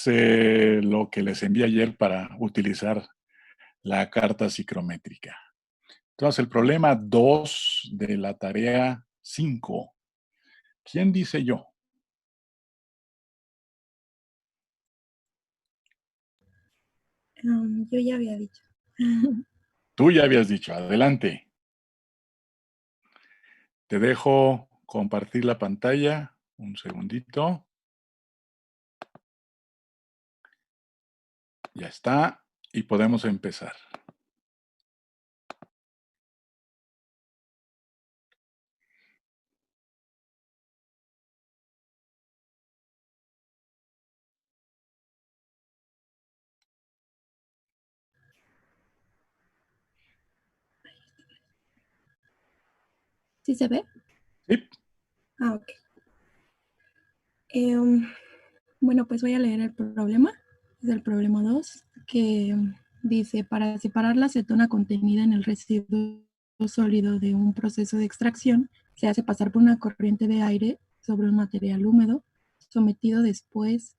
es lo que les envié ayer para utilizar la carta psicométrica. Entonces, el problema 2 de la tarea 5. ¿Quién dice yo? Yo ya había dicho. Tú ya habías dicho, adelante. Te dejo compartir la pantalla. Un segundito. Ya está. Y podemos empezar. ¿Sí se ve? Sí. Ah, ok. Bueno, pues voy a leer el problema. Es el problema 2, que dice, para separar la acetona contenida en el residuo sólido de un proceso de extracción, se hace pasar por una corriente de aire sobre un material húmedo, sometido después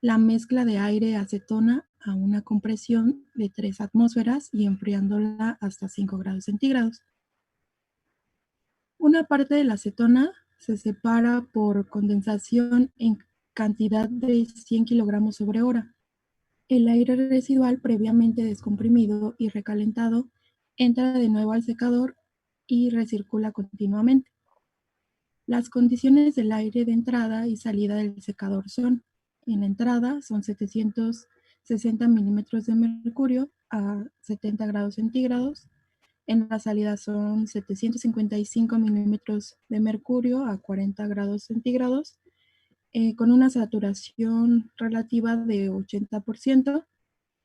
la mezcla de aire-acetona a una compresión de 3 atmósferas y enfriándola hasta 5 grados centígrados. Una parte de la acetona se separa por condensación en cantidad de 100 kilogramos sobre hora. El aire residual previamente descomprimido y recalentado entra de nuevo al secador y recircula continuamente. Las condiciones del aire de entrada y salida del secador son: en la entrada son 760 milímetros de mercurio a 70 grados centígrados, en la salida son 755 milímetros de mercurio a 40 grados centígrados, con una saturación relativa de 80%,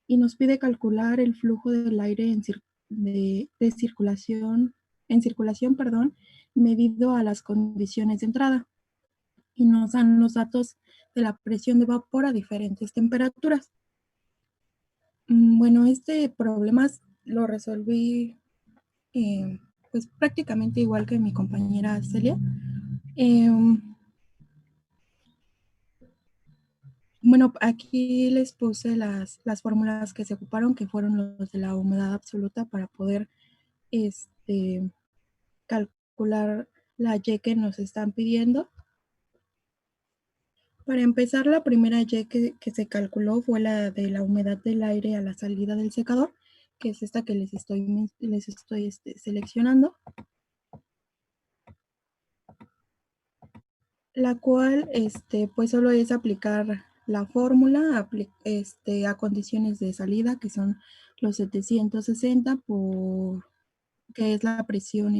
y nos pide calcular el flujo del aire de circulación, medido a las condiciones de entrada, y nos dan los datos de la presión de vapor a diferentes temperaturas. Bueno, este problema lo resolví pues prácticamente igual que mi compañera Celia. Bueno, aquí les puse las fórmulas que se ocuparon, que fueron los de la humedad absoluta, para poder calcular la Y que nos están pidiendo. Para empezar, la primera Y que se calculó fue la de la humedad del aire a la salida del secador, que es esta que les estoy seleccionando, la cual pues solo es aplicar la fórmula a condiciones de salida, que son los 760 que es la presión,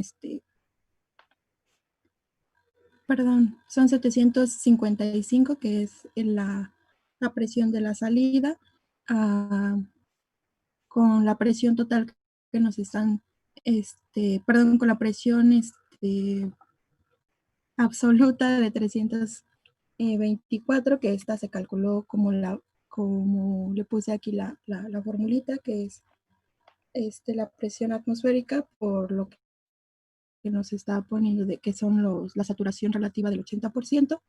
son 755, que es la presión de la salida, con la presión total que nos están, con la presión absoluta de 324, que esta se calculó como le puse aquí la formulita, que es la presión atmosférica, por lo que nos está poniendo de que son la saturación relativa del 80%,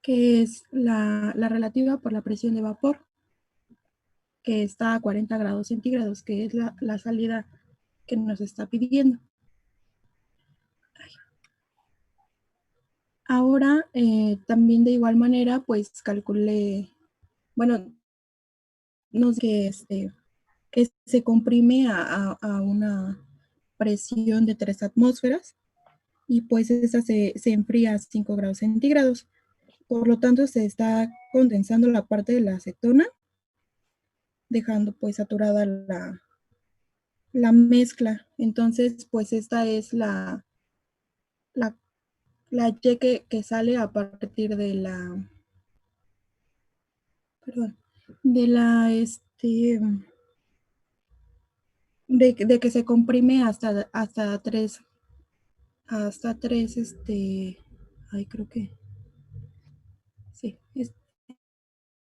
que es la relativa por la presión de vapor, que está a 40 grados centígrados, que es la salida que nos está pidiendo. Ahora, también de igual manera, pues calculé, bueno, no sé, que se comprime a una presión de 3 atmósferas, y pues esa se enfría a 5 grados centígrados. Por lo tanto, se está condensando la parte de la acetona, dejando pues saturada la mezcla. Entonces, pues esta es la Y que sale a partir de de que se comprime hasta 3, creo que sí,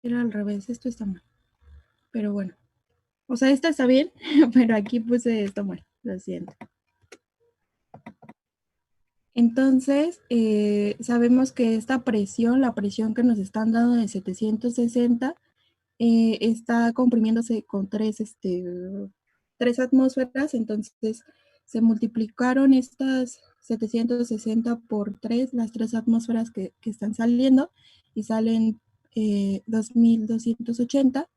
era al revés, esto está mal, pero bueno, o sea, esta está bien, pero aquí puse esto mal, lo siento. Entonces, sabemos que esta presión, la presión que nos están dando de 760, está comprimiéndose con tres atmósferas, entonces se multiplicaron estas 760 por 3, las 3 atmósferas que están saliendo, y salen 2280.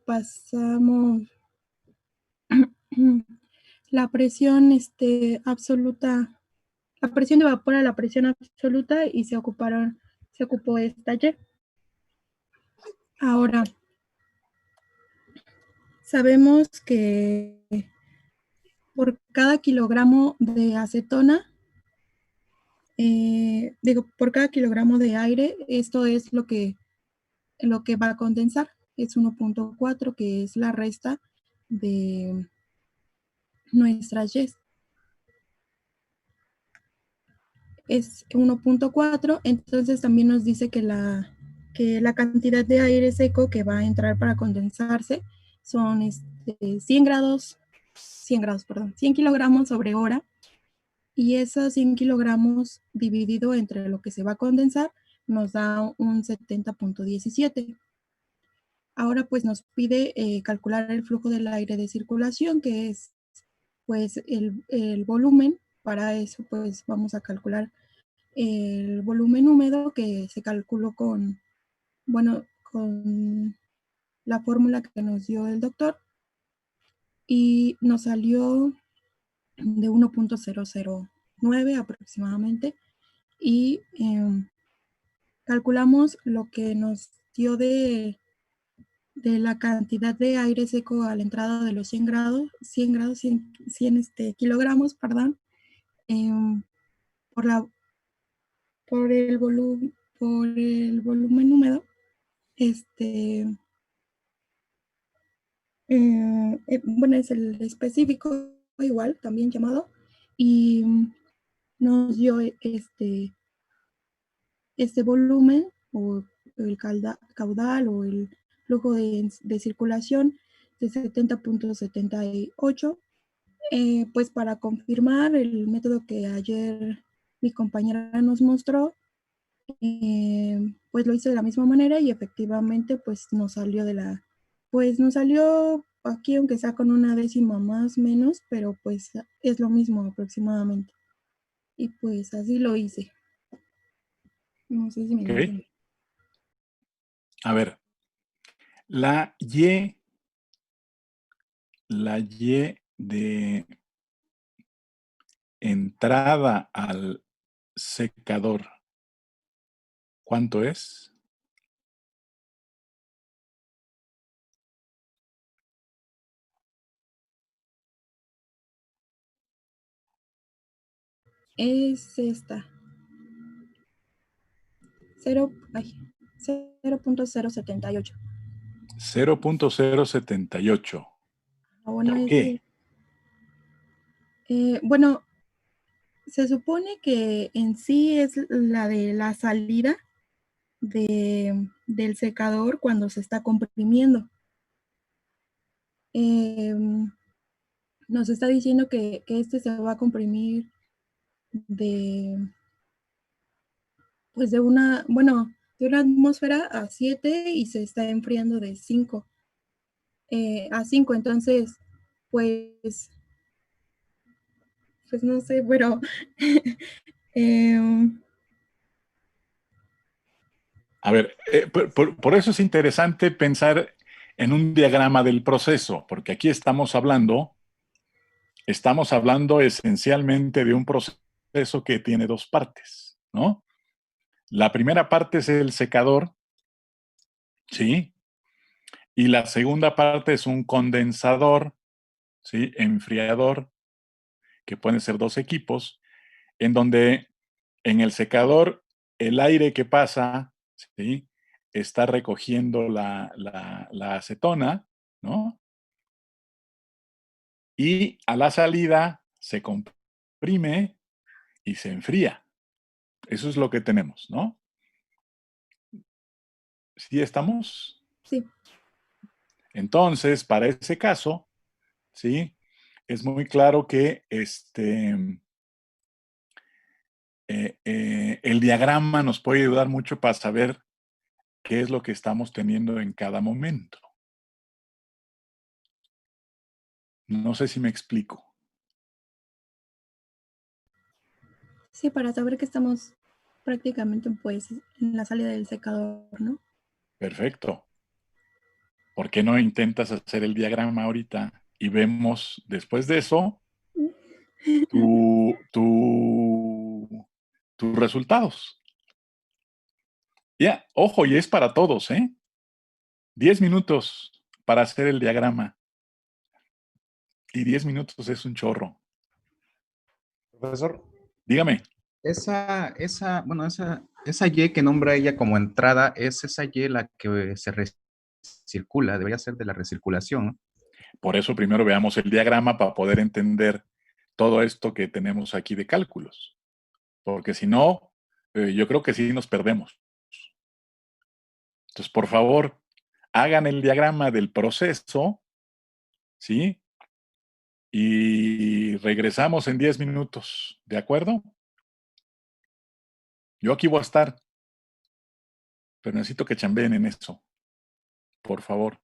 Pasamos la presión absoluta, la presión de vapor a la presión absoluta, y se ocupó esta Y. Ahora, sabemos que por cada kilogramo de acetona, por cada kilogramo de aire, esto es lo que va a condensar. Es 1.4, que es la resta de nuestras Y. Es 1.4, entonces también nos dice que la cantidad de aire seco que va a entrar para condensarse son 100 kilogramos sobre hora, y esos 100 kilogramos dividido entre lo que se va a condensar nos da un 70.17. Ahora pues nos pide calcular el flujo del aire de circulación, que es pues el volumen. Para eso pues vamos a calcular el volumen húmedo, que se calculó con la fórmula que nos dio el doctor, y nos salió de 1.009 aproximadamente, y calculamos lo que nos dio de la cantidad de aire seco a la entrada de los 100 kilogramos, perdón, em, por, la, por el volumen húmedo. Bueno, es el específico, igual, también llamado, y nos dio este volumen, o el caudal, o el flujo de circulación de 70.78. Pues para confirmar el método que ayer mi compañera nos mostró, pues lo hice de la misma manera, y efectivamente pues nos salió aquí, aunque sea con una décima más menos, pero pues es lo mismo aproximadamente. Y pues así lo hice. No sé si me Ok. dicen. A ver, la Y de entrada al secador, ¿cuánto es? Es esta. 0.078. 0.078. Bueno, ¿Por qué? bueno, se supone que en sí es la de la salida del secador cuando se está comprimiendo. Nos está diciendo que este se va a comprimir de, pues de una atmósfera a 7, y se está enfriando de 5 a 5. Entonces, pues, pues no sé, pero eh, A ver, por eso es interesante pensar en un diagrama del proceso, porque aquí estamos hablando esencialmente de un proceso que tiene dos partes, ¿no? La primera parte es el secador, ¿sí? Y la segunda parte es un condensador, ¿sí? Enfriador, que pueden ser dos equipos, en donde en el secador el aire que pasa, ¿sí? Está recogiendo la acetona, ¿no? Y a la salida se comprime y se enfría. Eso es lo que tenemos, ¿no? ¿Sí estamos? sí. Entonces, para ese caso, ¿sí? Es muy claro que el diagrama nos puede ayudar mucho para saber qué es lo que estamos teniendo en cada momento. No sé si me explico. Sí, para saber que estamos prácticamente pues en la salida del secador, ¿no? Perfecto. ¿Por qué no intentas hacer el diagrama ahorita y vemos después de eso tus resultados? Ya, ojo, y es para todos, ¿eh? 10 minutos para hacer el diagrama. Y 10 minutos es un chorro. Profesor, Dígame. esa Y que nombra ella como entrada, es esa Y la que se recircula, debería ser de la recirculación, ¿no? Por eso primero veamos el diagrama para poder entender todo esto que tenemos aquí de cálculos. Porque si no, yo creo que sí nos perdemos. Entonces, por favor, hagan el diagrama del proceso, ¿sí? Y regresamos en 10 minutos, ¿de acuerdo? Yo aquí voy a estar, pero necesito que chambeen en eso, por favor.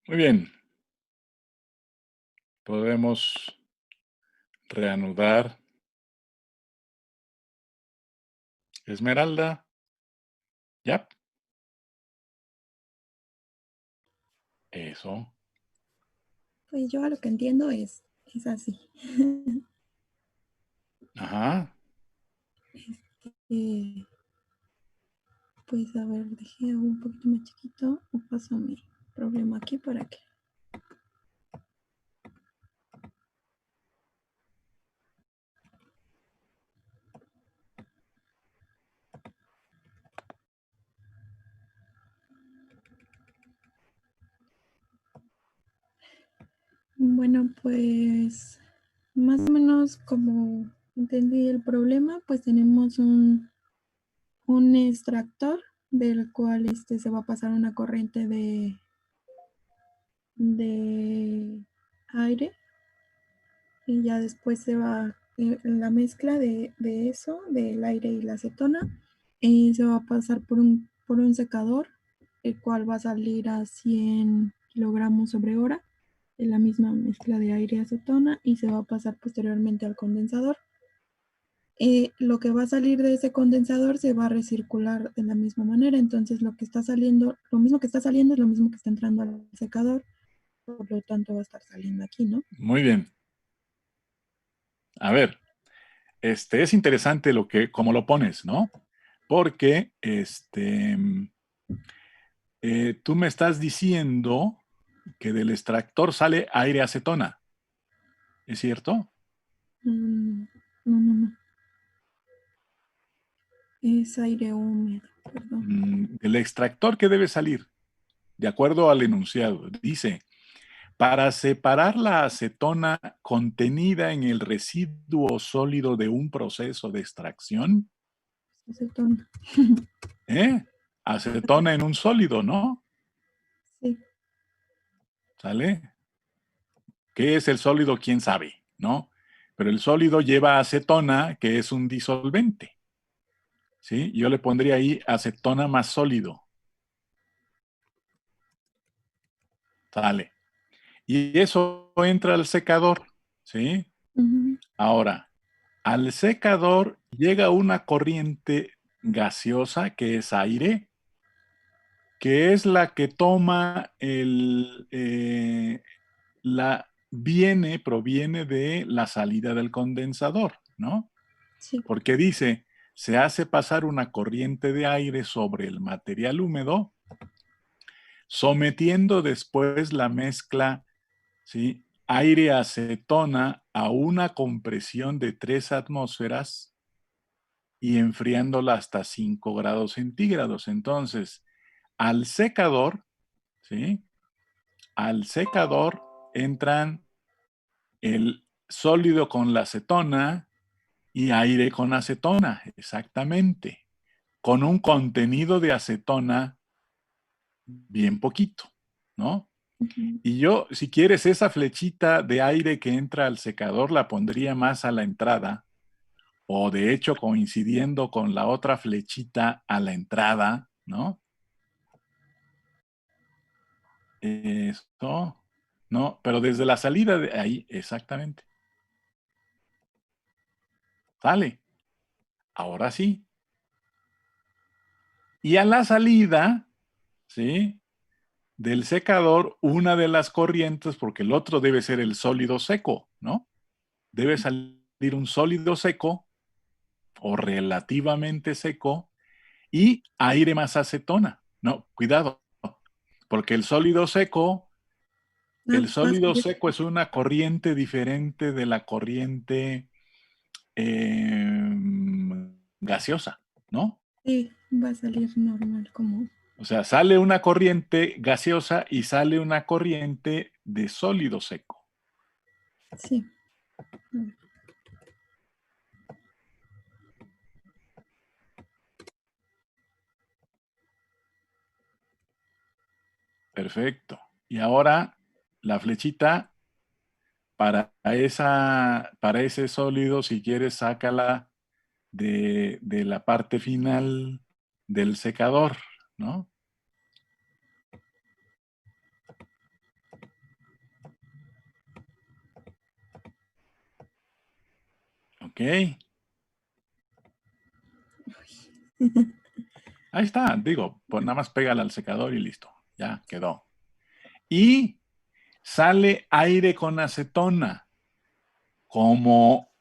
Muy bien. Podemos reanudar. Esmeralda. ¿Ya? Eso. Pues yo a lo que entiendo es así. Ajá. Eh, pues a ver, dejé un poquito más chiquito o paso mi problema aquí para que. Bueno, pues más o menos como entendí el problema, pues tenemos un extractor del cual se va a pasar una corriente de aire y ya después se va la mezcla de eso, del aire y la acetona, se va a pasar por un secador, el cual va a salir a 100 kilogramos sobre hora de la misma mezcla de aire y acetona y se va a pasar posteriormente al condensador. Lo que va a salir de ese condensador se va a recircular de la misma manera, entonces lo que está saliendo, lo mismo que está saliendo es lo mismo que está entrando al secador, por lo tanto va a estar saliendo aquí, ¿no? Muy bien. A ver, es interesante cómo lo pones, ¿no? Porque tú me estás diciendo que del extractor sale aire acetona. ¿Es cierto? No, no, no. Es aire húmedo, perdón. Del extractor, ¿qué debe salir? De acuerdo al enunciado, dice, para separar la acetona contenida en el residuo sólido de un proceso de extracción, Acetona. acetona en un sólido, ¿no? Sí. ¿Sale? ¿Qué es el sólido? ¿Quién sabe? ¿No? Pero el sólido lleva acetona, que es un disolvente. ¿Sí? Yo le pondría ahí acetona más sólido. ¿Sale? Y eso entra al secador, ¿sí? Ujú. Ahora, al secador llega una corriente gaseosa que es aire, que es la que toma proviene de la salida del condensador, ¿no? Sí. Porque dice, se hace pasar una corriente de aire sobre el material húmedo, sometiendo después la mezcla, ¿sí? Aire-acetona a una compresión de 3 atmósferas y enfriándola hasta 5 grados centígrados. Entonces, al secador, ¿sí? Al secador entran el sólido con la acetona y aire con acetona, exactamente, con un contenido de acetona bien poquito, ¿no? Ujú. Y yo, si quieres, esa flechita de aire que entra al secador la pondría más a la entrada, o de hecho coincidiendo con la otra flechita a la entrada, ¿no? Esto, no, pero desde la salida de ahí, exactamente. Sale. Ahora sí. Y a la salida, ¿sí? Del secador, una de las corrientes, porque el otro debe ser el sólido seco, ¿no? Debe salir un sólido seco o relativamente seco y aire más acetona. No, cuidado, porque Ah, el va a sólido salir. seco es una corriente diferente de la corriente gaseosa, ¿no? Sí, va a salir normal como. O sea, sale una corriente gaseosa y sale una corriente de sólido seco. Sí. A ver. Perfecto. Y ahora la flechita para ese sólido, si quieres, sácala de la parte final del secador, ¿no? Ok. Ahí está, digo, pues nada más pégala al secador y listo. Ya quedó. Y sale aire con acetona como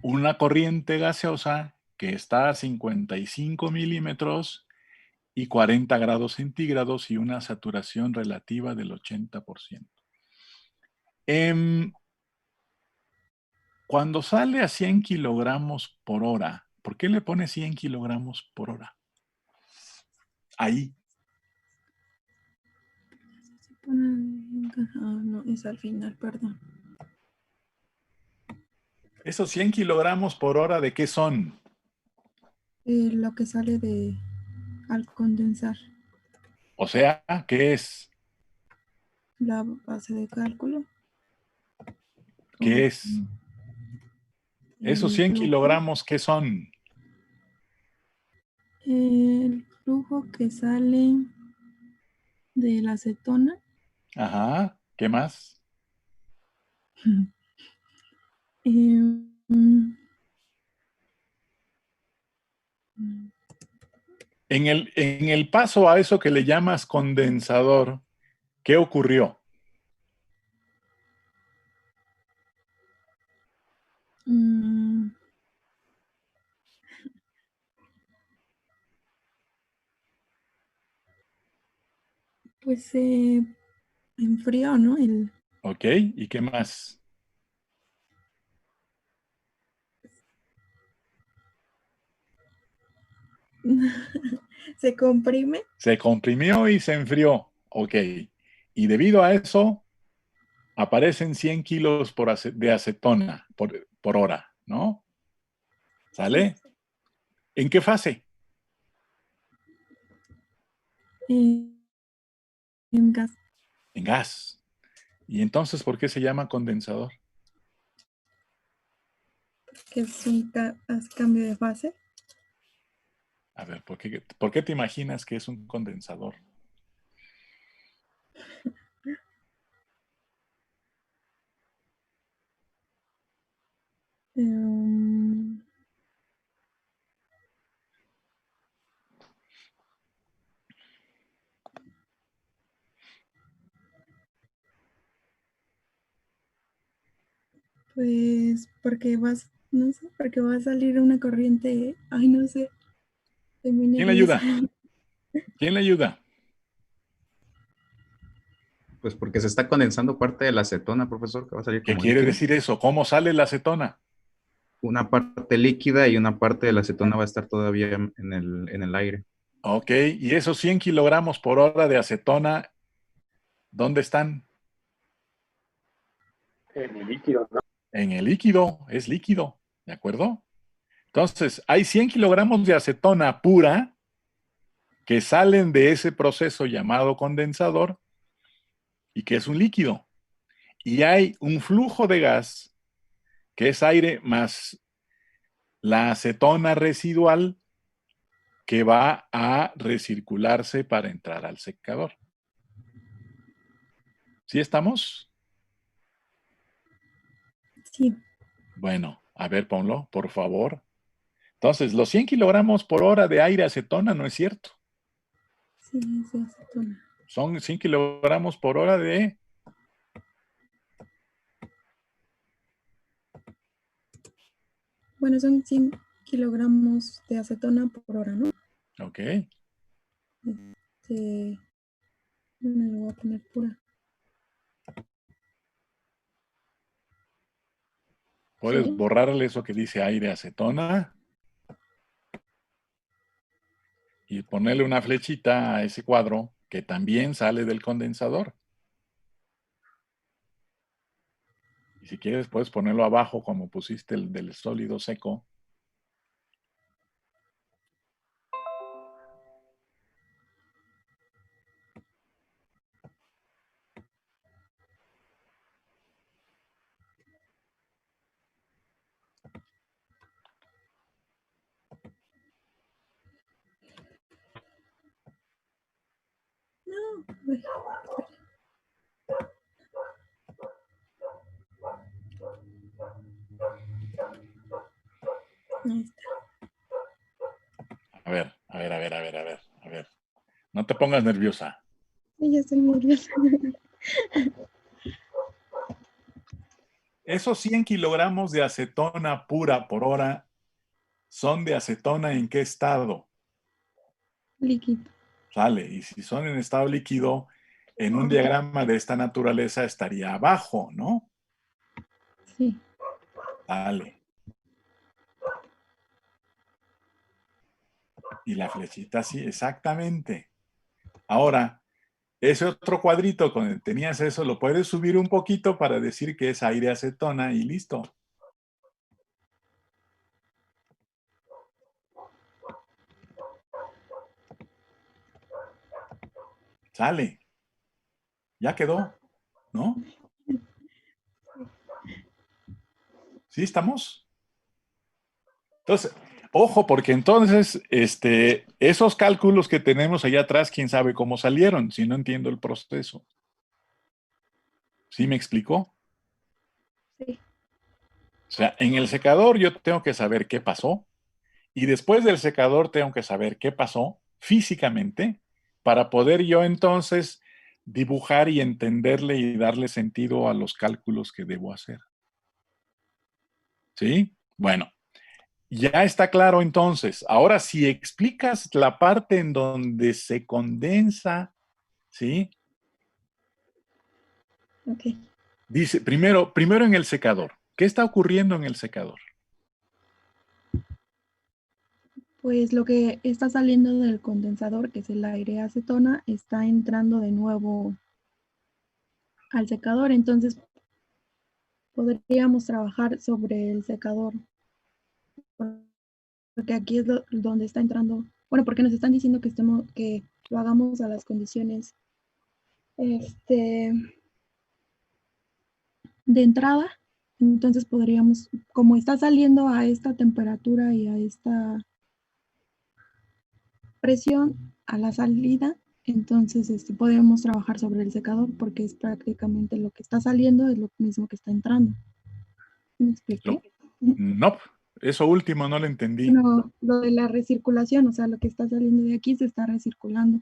una corriente gaseosa que está a 55 milímetros y 40 grados centígrados y una saturación relativa del 80%. Cuando sale a 100 kilogramos por hora, ¿por qué le pone 100 kilogramos por hora? Ahí. Ah, no, es al final, perdón. ¿Esos 100 kilogramos por hora de qué son? Lo que sale de al condensar O sea, ¿qué es? la base de cálculo, ¿Qué como es? Esos el 100 flujo, kilogramos, ¿qué son? el flujo que sale de la acetona. Ajá, ¿qué más? Mm, En el paso a eso que le llamas condensador, ¿qué ocurrió? mm, pues se enfrió, ¿no? ¿Ok? ¿Y qué más? Se comprime. Se comprimió y se enfrió. Ok. Y debido a eso, aparecen 100 kilos de acetona por hora, ¿no? Sí, ¿Sale? ¿En qué fase? eh, en gas, En gas. ¿Y entonces por qué se llama condensador? que es un cambio de fase. A ver, ¿por qué te imaginas que es un condensador? Pues porque no sé, porque va a salir una corriente, ay, no sé, estoy muy ¿Quién le nerviosa. ayuda? ¿Quién le ayuda? Pues porque se está condensando parte de la acetona, profesor, que va a salir ¿Qué como quiere líquido. decir eso? ¿Cómo sale la acetona? Una parte líquida y una parte de la acetona va a estar todavía en el aire. Ok, y esos 100 kilogramos por hora de acetona, ¿dónde están? En el líquido, ¿no? En el líquido, es líquido, ¿de acuerdo? Entonces, hay 100 kilogramos de acetona pura que salen de ese proceso llamado condensador y que es un líquido. Y hay un flujo de gas que es aire más la acetona residual que va a recircularse para entrar al secador. ¿Sí estamos? Sí. Bueno, a ver, ponlo, por favor. Entonces, los 100 kilogramos por hora de aire acetona no es cierto. Sí, es acetona. Son 100 kilogramos por hora de... Bueno, son 100 kilogramos de acetona por hora, ¿no? Ok. Bueno, lo voy a poner pura. Puedes ¿Sí? borrarle eso que dice aire acetona y ponerle una flechita a ese cuadro que también sale del condensador. Y si quieres, puedes ponerlo abajo como pusiste el del sólido seco. No, ahí está. A ver. No te pongas nerviosa. Sí, ya estoy nerviosa. Esos 100 kilogramos de acetona pura por hora son de acetona ¿en qué estado? Líquido. Sale. Y si son en estado líquido, en un diagrama de esta naturaleza estaría abajo, ¿no? Sí. Sale. Y la flechita sí, exactamente. Ahora, ese otro cuadrito con el que tenías eso, lo puedes subir un poquito para decir que es aire acetona y listo. Sale. Ya quedó, ¿no? ¿Sí estamos? Entonces, ojo, porque entonces, esos cálculos que tenemos allá atrás, quién sabe cómo salieron, si no entiendo el proceso. ¿Sí me explicó? Sí. O sea, en el secador yo tengo que saber qué pasó y después del secador tengo que saber qué pasó físicamente para poder yo entonces dibujar y entenderle y darle sentido a los cálculos que debo hacer. ¿Sí? Bueno, ya está claro entonces. Ahora, si explicas la parte en donde se condensa, ¿sí? Ok. Dice, primero en el secador. ¿Qué está ocurriendo en el secador? Pues lo que está saliendo del condensador, que es el aire acetona, está entrando de nuevo al secador. Entonces podríamos trabajar sobre el secador, porque aquí es donde está entrando. Bueno, porque nos están diciendo que lo hagamos a las condiciones de entrada. Entonces podríamos, como está saliendo a esta temperatura y a esta presión a la salida, entonces podemos trabajar sobre el secador porque es prácticamente lo que está saliendo, es lo mismo que está entrando. ¿Me expliqué? No, eso último no lo entendí. No, lo de la recirculación, o sea, lo que está saliendo de aquí se está recirculando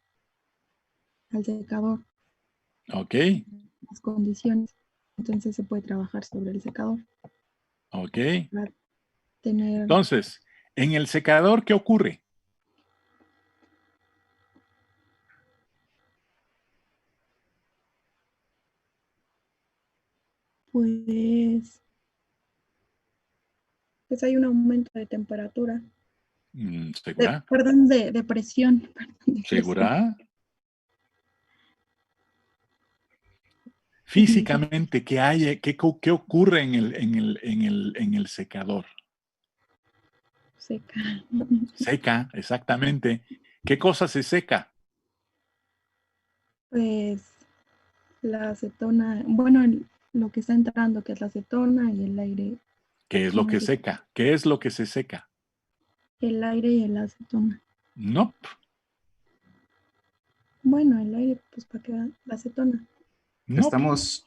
al secador, Ok, las condiciones. Entonces se puede trabajar sobre el secador ok. para tener, Entonces, en el secador, ¿qué ocurre? pues, pues hay un aumento de temperatura, ¿Segura? perdón, de presión, perdón, de presión. ¿Segura? Sí, Físicamente, ¿qué hay? ¿Qué ocurre en el secador? seca. Seca, exactamente. ¿Qué cosa se seca? Pues la acetona, bueno, lo que está entrando, que es la acetona y el aire, ¿Qué es lo ¿cómo que se dice? seca? ¿Qué es lo que se seca? El aire y el acetona. No, Bueno, el aire, pues para que la acetona. no,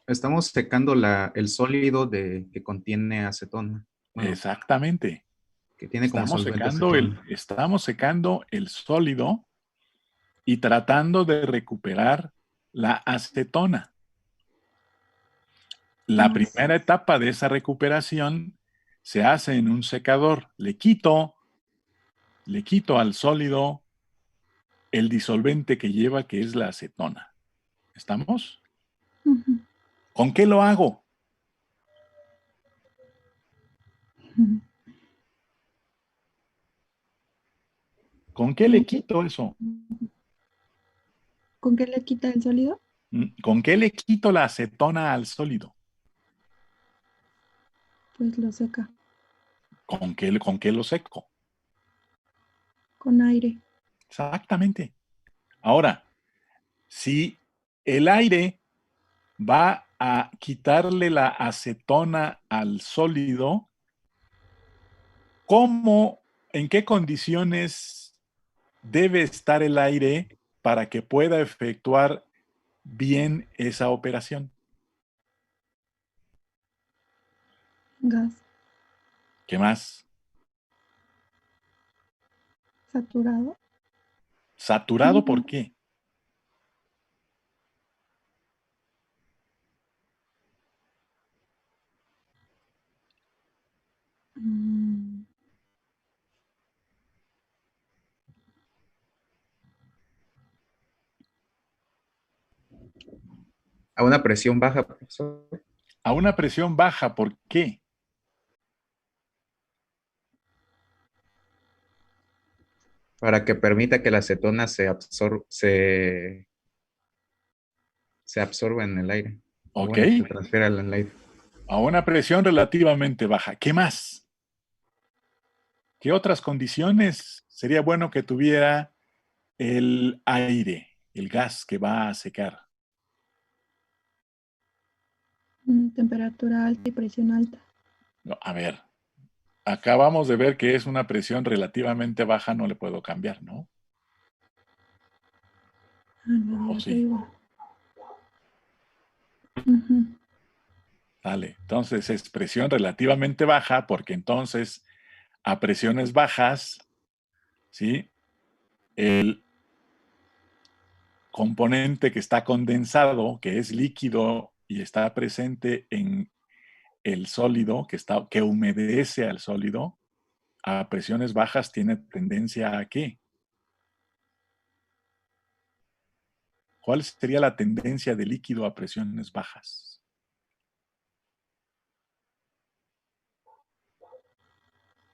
Estamos secando el sólido que contiene acetona. Bueno, exactamente. que tiene como Estamos solvente secando acetona. el sólido y tratando de recuperar la acetona. La Ah, primera etapa de esa recuperación se hace en un secador. Le quito al sólido el disolvente que lleva, que es la acetona. ¿Estamos? ujú, ¿Con qué lo hago? ujú. ¿Con qué le quito eso? ¿Con qué le quita el sólido? ¿Con qué le quito la acetona al sólido? Pues lo seca ¿Con qué lo seco? con aire. Exactamente. Ahora, si el aire va a quitarle la acetona al sólido, ¿cómo, en qué condiciones debe estar el aire para que pueda efectuar bien esa operación? Gas ¿Qué más? saturado. ¿Saturado por qué? Mm, A una presión baja, profesor, A una presión baja, ¿por qué? para que permita que la acetona se absorba en el aire. O ¿Ok? bueno, se transfiera al aire. A una presión relativamente baja. ¿Qué más? ¿Qué otras condiciones sería bueno que tuviera el aire, el gas que va a secar? temperatura alta y presión alta. No, a ver, acabamos de ver que es una presión relativamente baja, no le puedo cambiar, ¿no? ¿O Radiante sí? igual. Ujú. Dale. Entonces es presión relativamente baja porque entonces a presiones bajas, ¿sí? El componente que está condensado, que es líquido y está presente en el sólido, que humedece al sólido, a presiones bajas tiene tendencia a ¿qué? ¿Cuál sería la tendencia de líquido a presiones bajas?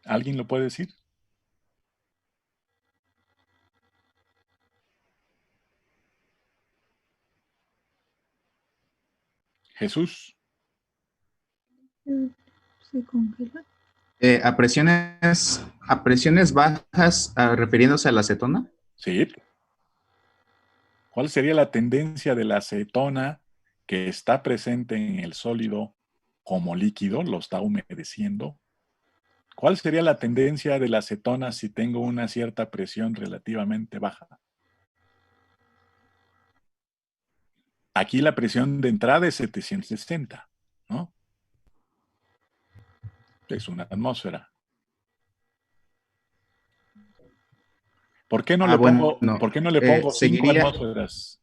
¿Alguien lo puede decir? Jesús. Se congela. A presiones bajas, refiriéndose a la acetona. Sí. ¿Cuál sería la tendencia de la acetona que está presente en el sólido como líquido, lo está humedeciendo? ¿Cuál sería la tendencia de la acetona si tengo una cierta presión relativamente baja? Aquí la presión de entrada es 760, ¿no? Es una atmósfera. ¿Por qué no le Bueno, pongo, por qué no le pongo 5 seguiría, atmósferas?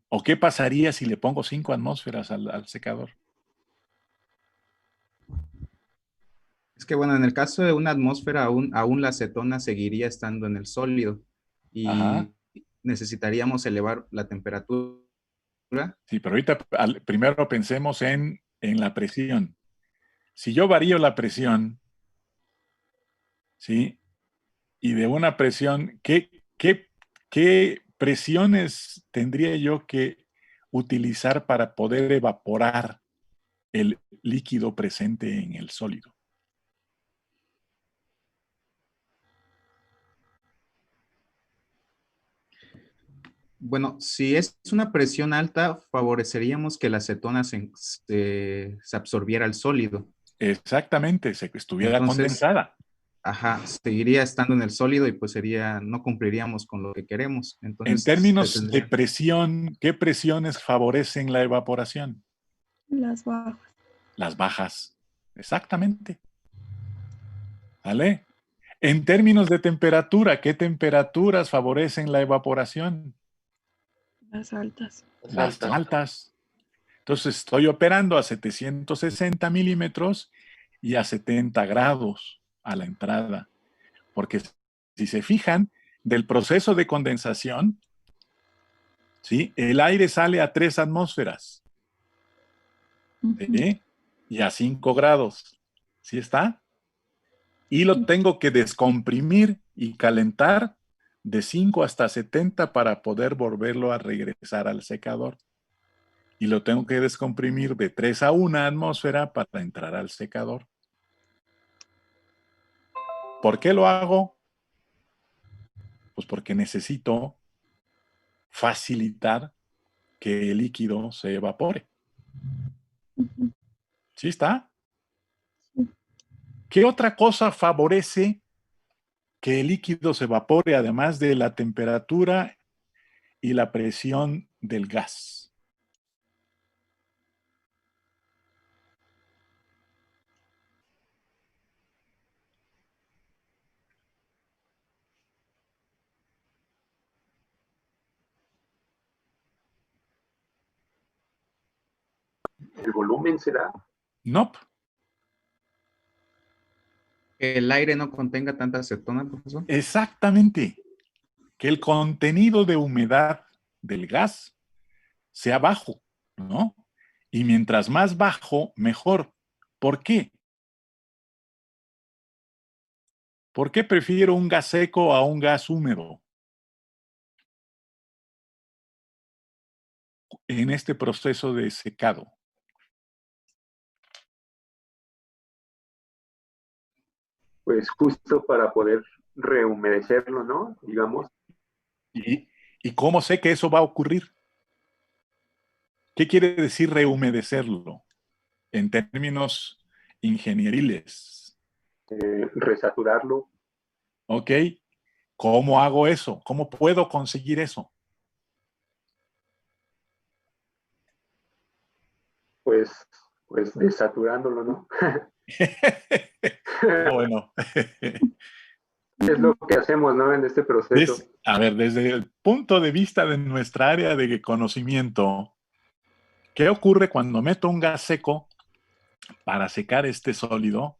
¿O qué pasaría si le pongo 5 atmósferas al secador? es que bueno, en el caso de una atmósfera, aún la acetona seguiría estando en el sólido Ajá. y necesitaríamos elevar la temperatura. Sí, pero ahorita primero pensemos en la presión. Si yo varío la presión, ¿sí? Y de una presión, ¿qué presiones tendría yo que utilizar para poder evaporar el líquido presente en el sólido? Bueno, si es una presión alta, favoreceríamos que la acetona se absorbiera al sólido. Exactamente, se estuviera Entonces, condensada. ajá, seguiría estando en el sólido y pues no cumpliríamos con lo que queremos. En Entonces, se términos de tendría. presión, ¿qué presiones favorecen la evaporación? Las bajas. Las bajas. Exactamente. ¿Vale? En términos de temperatura, ¿qué temperaturas favorecen la evaporación? Las altas. Las altas. Entonces estoy operando a 760 milímetros y a 70 grados a la entrada. Porque si se fijan, del proceso de condensación, ¿sí? El aire sale a 3 atmósferas, Ujú. ¿sí? Y a 5 grados. ¿Sí está? Y lo tengo que descomprimir y calentar de 5 hasta 70 para poder volverlo a regresar al secador. Y lo tengo que descomprimir de 3 a 1 atmósfera para entrar al secador. ¿Por qué lo hago? Pues porque necesito facilitar que el líquido se evapore. Ujú. ¿Sí está? Sí. ¿Qué otra cosa favorece que el líquido se evapore además de la temperatura y la presión del gas? ¿El volumen será? Nope. Que el aire no contenga tanta acetona, profesor. Exactamente. Que el contenido de humedad del gas sea bajo, ¿no? Y mientras más bajo, mejor. ¿Por qué? ¿Por qué prefiero un gas seco a un gas húmedo en este proceso de secado? Pues justo para poder rehumedecerlo, ¿no? Digamos, ¿Y, y cómo sé que eso va a ocurrir? ¿Qué quiere decir rehumedecerlo en términos ingenieriles? resaturarlo, ¿Ok? ¿Cómo hago eso? ¿Cómo puedo conseguir eso? pues, pues desaturándolo, ¿no? Ah, bueno. Es lo que hacemos, ¿no? En este proceso. A ver, desde el punto de vista de nuestra área de conocimiento, ¿qué ocurre cuando meto un gas seco para secar este sólido?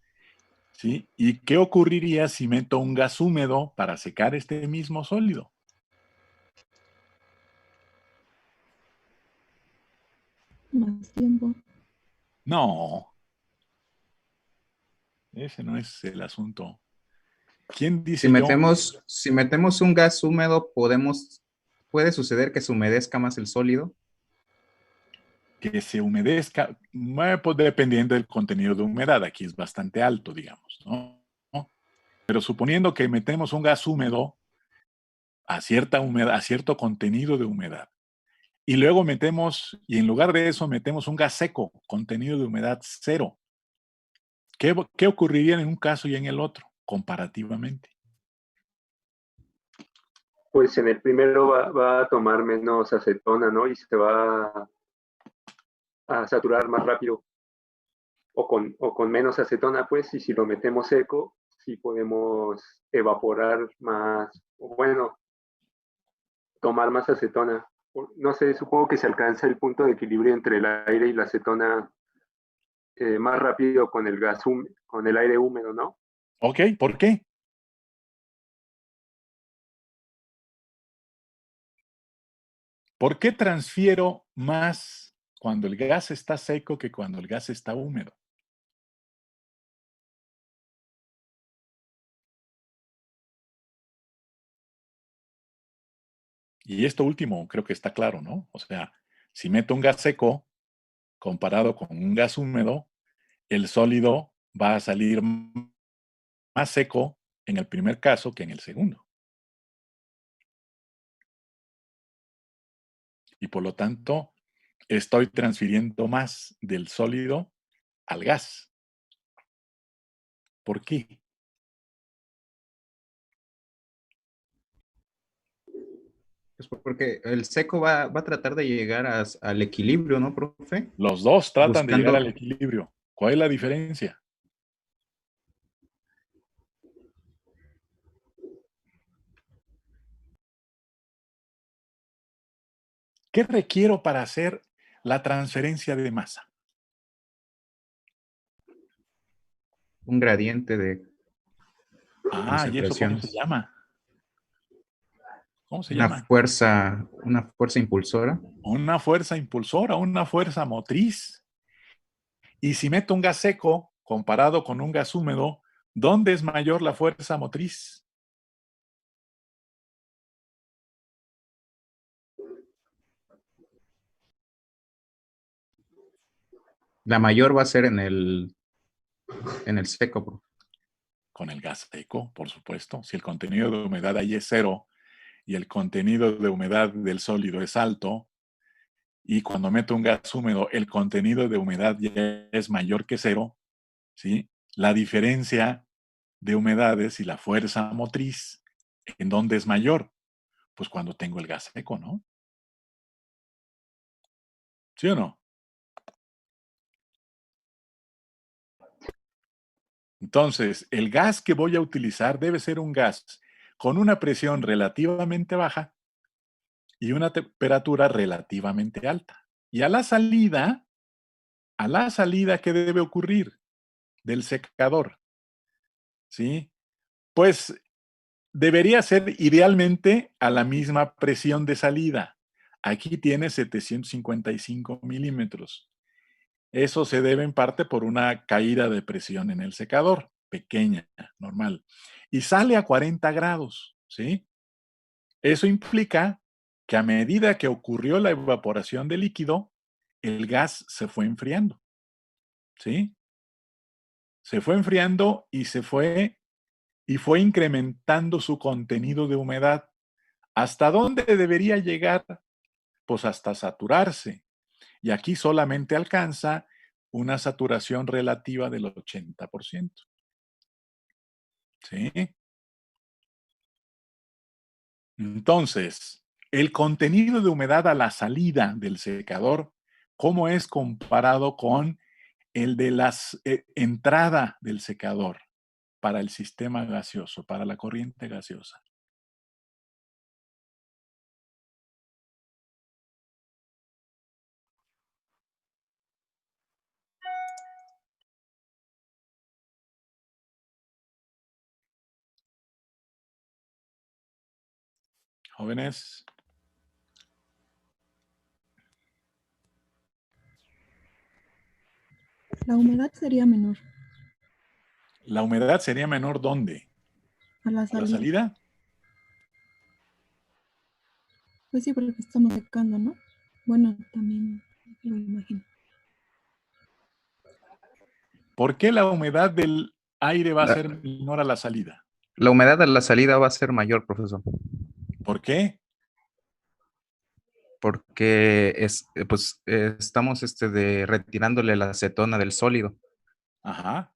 ¿Sí? ¿Y qué ocurriría si meto un gas húmedo para secar este mismo sólido? Más tiempo. No, ese no es el asunto. ¿Quién Si dice yo metemos, si metemos un gas húmedo, puede suceder que se humedezca más el sólido. que se humedezca? Bueno, pues dependiendo del contenido de humedad, aquí es bastante alto, digamos, ¿no? Pero suponiendo que metemos un gas húmedo a cierta humedad, a cierto contenido de humedad, y luego y en lugar de eso metemos un gas seco, contenido de humedad cero, ¿qué ocurriría en un caso y en el otro, comparativamente? Pues en el primero va a tomar menos acetona, ¿no? Y se va a saturar más rápido. o con menos acetona, pues, y si lo metemos seco, sí podemos evaporar más, o bueno, tomar más acetona. No sé, supongo que se alcanza el punto de equilibrio entre el aire y la acetona más rápido con el gas con el aire húmedo, ¿no? Ok, ¿por qué? ¿Por qué transfiero más cuando el gas está seco que cuando el gas está húmedo? Y esto último creo que está claro, ¿no? O sea, si meto un gas seco comparado con un gas húmedo, el sólido va a salir más seco en el primer caso que en el segundo. Y por lo tanto, estoy transfiriendo más del sólido al gas. ¿Por qué? Pues porque el seco va a tratar de llegar al equilibrio, ¿no, profe? Los dos tratan de llegar al Buscando, equilibrio. ¿Cuál es la diferencia? ¿Qué requiero para hacer la transferencia de masa? un gradiente de Ah, ¿y eso cómo se concentraciones. llama? ¿Cómo se llama? Una fuerza impulsora. Una fuerza impulsora, una fuerza motriz. Y si meto un gas seco comparado con un gas húmedo, ¿dónde es mayor la fuerza motriz? La mayor va a ser en el seco, profe. Con el gas seco, por supuesto. Si el contenido de humedad ahí es cero y el contenido de humedad del sólido es alto, y cuando meto un gas húmedo, el contenido de humedad ya es mayor que cero, ¿sí? La diferencia de humedades y la fuerza motriz, ¿en dónde es mayor? Pues cuando tengo el gas seco, ¿no? ¿Sí o no? Entonces, el gas que voy a utilizar debe ser un gas con una presión relativamente baja y una temperatura relativamente alta. Y a la salida, ¿qué debe ocurrir del secador? ¿Sí? Pues debería ser idealmente a la misma presión de salida. Aquí tiene 755 milímetros. Eso se debe en parte por una caída de presión en el secador, pequeña, normal. Y sale a 40 grados, ¿sí? Eso implica que a medida que ocurrió la evaporación del líquido, el gas se fue enfriando, ¿sí? Se fue enfriando y fue incrementando su contenido de humedad. ¿Hasta dónde debería llegar? Pues hasta saturarse. Y aquí solamente alcanza una saturación relativa del 80%. ¿Sí? Entonces, el contenido de humedad a la salida del secador, ¿cómo es comparado con el de la entrada del secador para el sistema gaseoso, para la corriente gaseosa? Jóvenes, La humedad sería menor ¿la humedad sería menor dónde? a la ¿A la salida. salida? Pues sí, porque estamos secando, ¿no? Bueno, también lo imagino. ¿Por qué la humedad del aire va a La, ser menor a la salida? la humedad a la salida va a ser mayor, profesor, ¿Por qué? porque estamos retirándole la acetona del sólido. Ajá,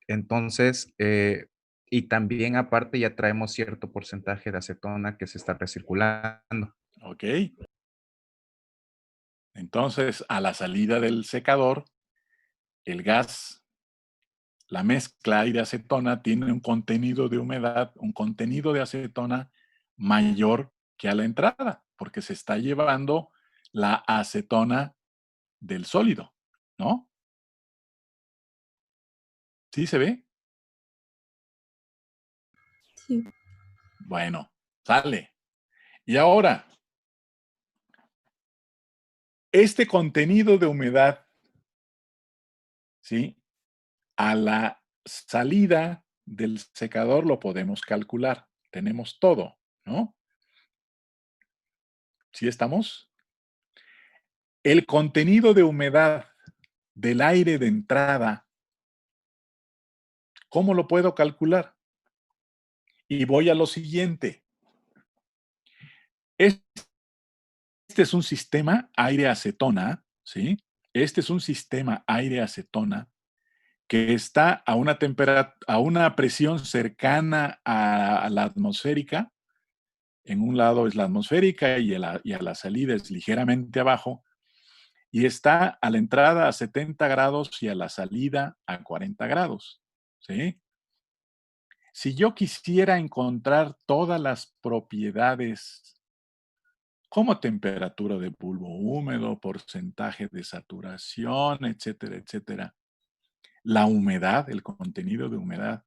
Entonces, y también aparte ya traemos cierto porcentaje de acetona que se está recirculando. ok. Entonces, a la salida del secador, el gas, la mezcla aire-acetona tiene un contenido de humedad, un contenido de acetona mayor que a la entrada, porque se está llevando la acetona del sólido, ¿no? ¿Sí se ve? Sí. Bueno, sale. Y ahora, este contenido de humedad, ¿sí? A la salida del secador lo podemos calcular. Tenemos todo, ¿no? ¿Sí estamos? El contenido de humedad del aire de entrada, ¿cómo lo puedo calcular? Y voy a lo siguiente. Este es un sistema aire-acetona, ¿sí? Este es un sistema aire-acetona que está a una a una presión cercana a la atmosférica. En un lado es la atmosférica y a la salida es ligeramente abajo. Y está a la entrada a 70 grados y a la salida a 40 grados. ¿Sí? Si yo quisiera encontrar todas las propiedades como temperatura de bulbo húmedo, porcentaje de saturación, etcétera, etcétera, la humedad, el contenido de humedad,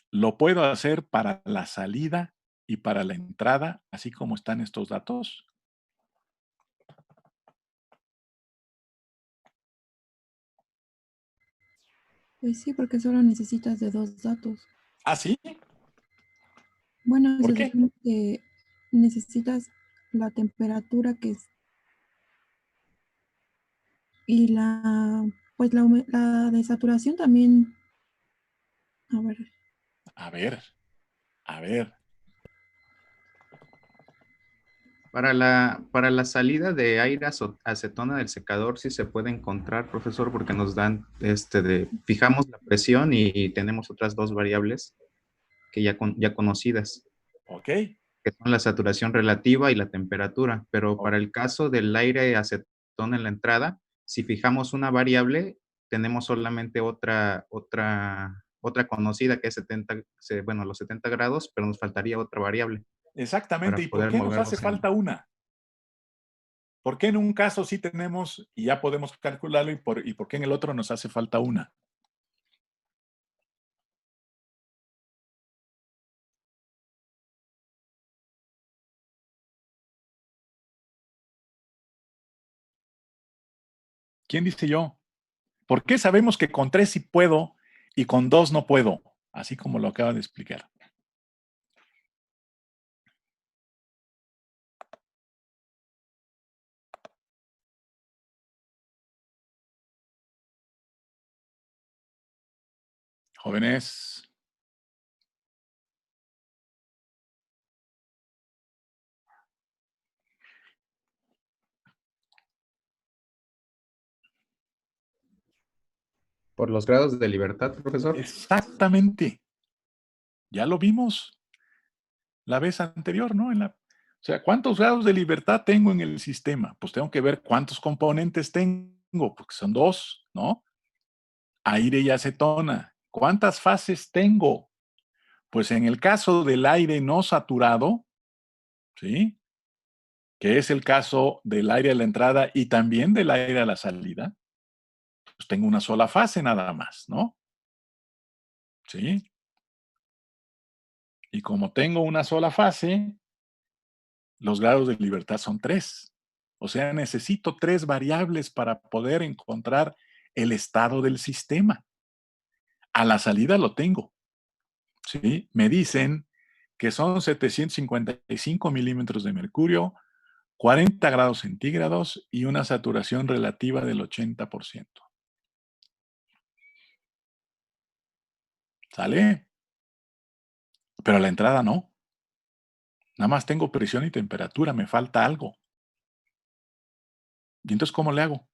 lo puedo hacer para la salida y para la entrada, así como están estos datos. Pues sí, porque solo necesitas de 2 datos. ¿Ah, sí? Bueno, ¿Por se qué? supone que necesitas la temperatura y pues la de saturación también. A ver, A ver, a ver. Para la salida de aire acetona del secador sí se puede encontrar, profesor, porque nos dan, fijamos la presión y tenemos otras dos variables que ya conocidas, Ok. que son la saturación relativa y la temperatura. Pero para el caso del aire acetona en la entrada, si fijamos una variable, tenemos solamente otra conocida que es los 70 grados, pero nos faltaría otra variable Exactamente. para ¿Y por poder qué nos hace movernos en... falta una? ¿Por qué en un caso sí tenemos y ya podemos calcularlo y por qué en el otro nos hace falta una? ¿Quién dice yo? ¿Por qué sabemos que con 3 sí puedo y con 2 no puedo? Así como lo acaba de explicar. Jóvenes. Por los grados de libertad, profesor. Exactamente. Ya lo vimos la vez anterior, ¿no? O sea, ¿cuántos grados de libertad tengo en el sistema? Pues tengo que ver cuántos componentes tengo, porque son 2, ¿no? Aire y acetona. ¿Cuántas fases tengo? Pues en el caso del aire no saturado, ¿sí? Que es el caso del aire a la entrada y también del aire a la salida, pues tengo una sola fase nada más, ¿no? ¿Sí? Y como tengo una sola fase, los grados de libertad son 3. O sea, necesito 3 variables para poder encontrar el estado del sistema. A la salida lo tengo, ¿sí? Me dicen que son 755 milímetros de mercurio, 40 grados centígrados y una saturación relativa del 80%. ¿Sale? Pero a la entrada no. Nada más tengo presión y temperatura, me falta algo. ¿Y entonces cómo le hago?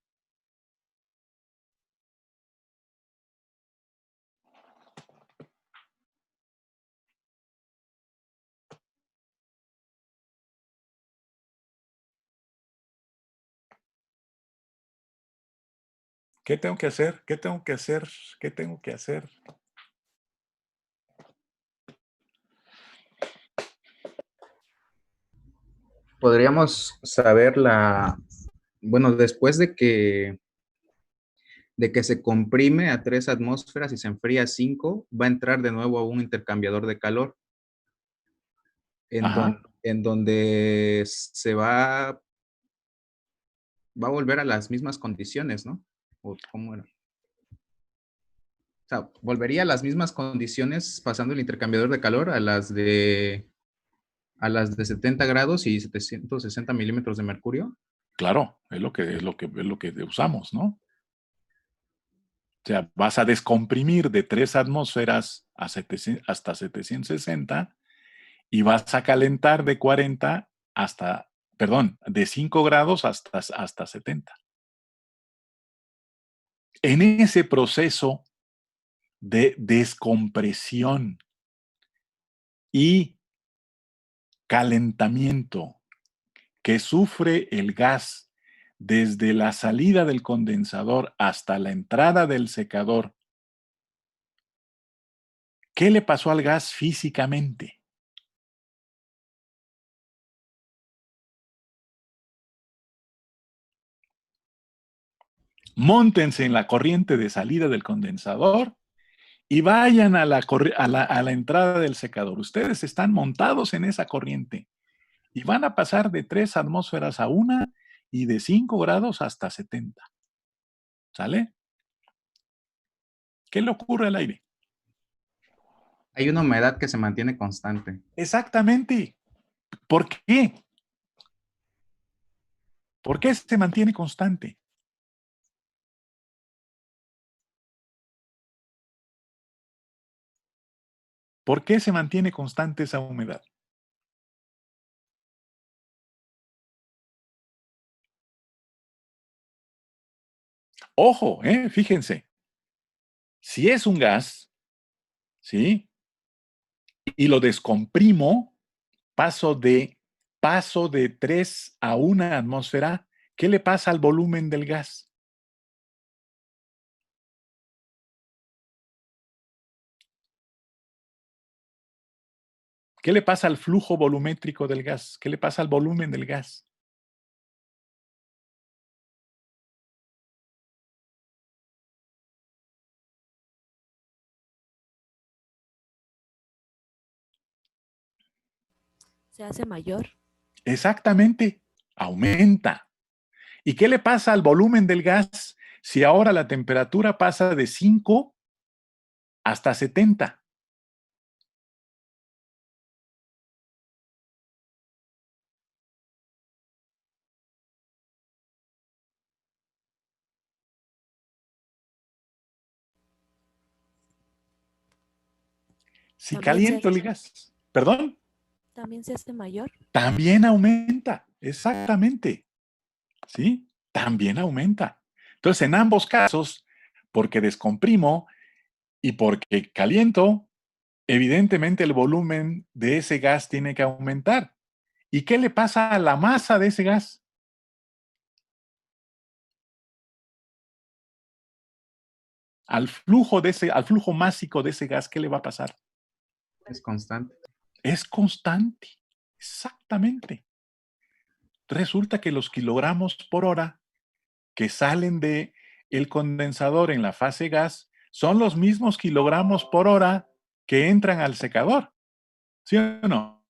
¿Qué tengo que hacer? ¿Qué tengo que hacer? ¿Qué tengo que hacer? Podríamos saber bueno, después de que se comprime a 3 atmósferas y se enfría a 5, va a entrar de nuevo a un intercambiador de calor, Ajá. en donde va a volver a las mismas condiciones, ¿no? ¿O cómo era? O sea, volvería a las mismas condiciones pasando el intercambiador de calor a las de 70 grados y 760 milímetros de mercurio. Claro, es lo que usamos, ¿no? O sea, vas a descomprimir de 3 atmósferas a 700 hasta 760 y vas a calentar de 40 hasta, perdón, de 5 grados hasta 70. En ese proceso de descompresión y calentamiento que sufre el gas desde la salida del condensador hasta la entrada del secador, ¿qué le pasó al gas físicamente? Móntense en la corriente de salida del condensador y vayan a la entrada del secador. Ustedes están montados en esa corriente y van a pasar de 3 atmósferas a 1 y de 5 grados hasta 70. ¿Sale? ¿Qué le ocurre al aire? Hay una humedad que se mantiene constante. Exactamente. ¿Por qué? ¿Por qué se mantiene constante? ¿Por qué se mantiene constante esa humedad? Ojo, fíjense. Si es un gas, ¿sí? Y lo descomprimo, paso de 3 a 1 atmósfera, ¿qué le pasa al volumen del gas? ¿Qué le pasa al flujo volumétrico del gas? ¿Qué le pasa al volumen del gas? Se hace mayor. Exactamente, aumenta. ¿Y qué le pasa al volumen del gas si ahora la temperatura pasa de 5 hasta 70? Si También se, caliento el gas, perdón, también se hace mayor. también aumenta, exactamente, ¿sí? También aumenta. Entonces, en ambos casos, porque descomprimo y porque caliento, evidentemente el volumen de ese gas tiene que aumentar. ¿Y qué le pasa a la masa de ese gas? Al flujo másico de ese gas, ¿qué le va a pasar? Es constante. Es constante, exactamente. Resulta que los kilogramos por hora que salen de el condensador en la fase gas son los mismos kilogramos por hora que entran al secador. ¿Sí o no?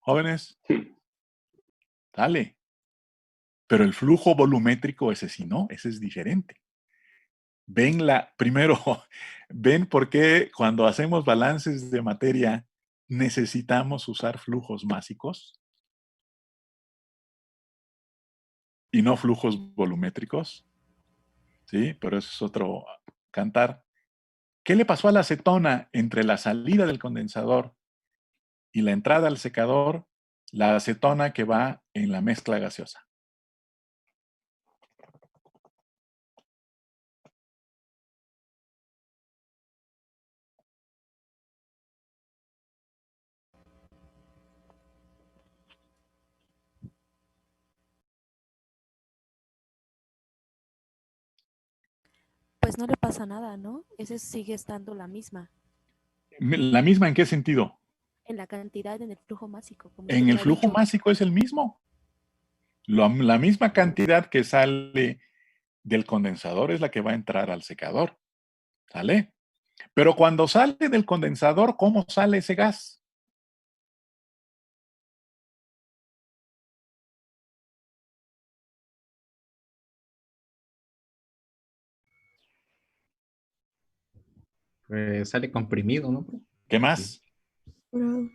Jóvenes, Sí, dale. Pero el flujo volumétrico, ese sí no, ese es diferente. Primero, ven por qué cuando hacemos balances de materia necesitamos usar flujos másicos y no flujos volumétricos. Sí, pero eso es otro cantar. ¿Qué le pasó a la acetona entre la salida del condensador y la entrada al secador? La acetona que va en la mezcla gaseosa. pues no le pasa nada, ¿no? Ese sigue estando la misma. ¿La misma en qué sentido? En la cantidad, en el flujo másico, como usted En el lo ha flujo dicho. másico es el mismo. La misma cantidad que sale del condensador es la que va a entrar al secador. ¿Sale? Pero cuando sale del condensador, ¿cómo sale ese gas? Pues sale comprimido, ¿no? ¿Qué más? Saturado.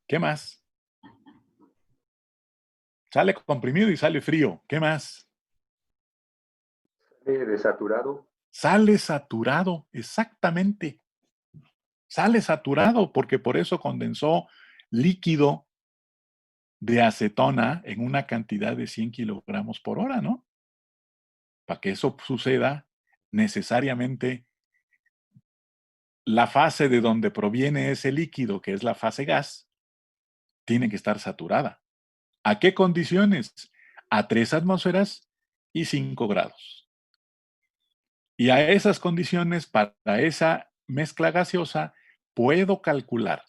¿Qué más? Sale comprimido y sale frío. ¿Qué más? Desaturado. Sale saturado, exactamente. Sale saturado porque por eso condensó líquido de acetona en una cantidad de 100 kilogramos por hora, ¿no? Para que eso suceda, necesariamente la fase de donde proviene ese líquido, que es la fase gas, tiene que estar saturada. ¿A qué condiciones? A 3 atmósferas y 5 grados. Y a esas condiciones, para esa mezcla gaseosa, puedo calcular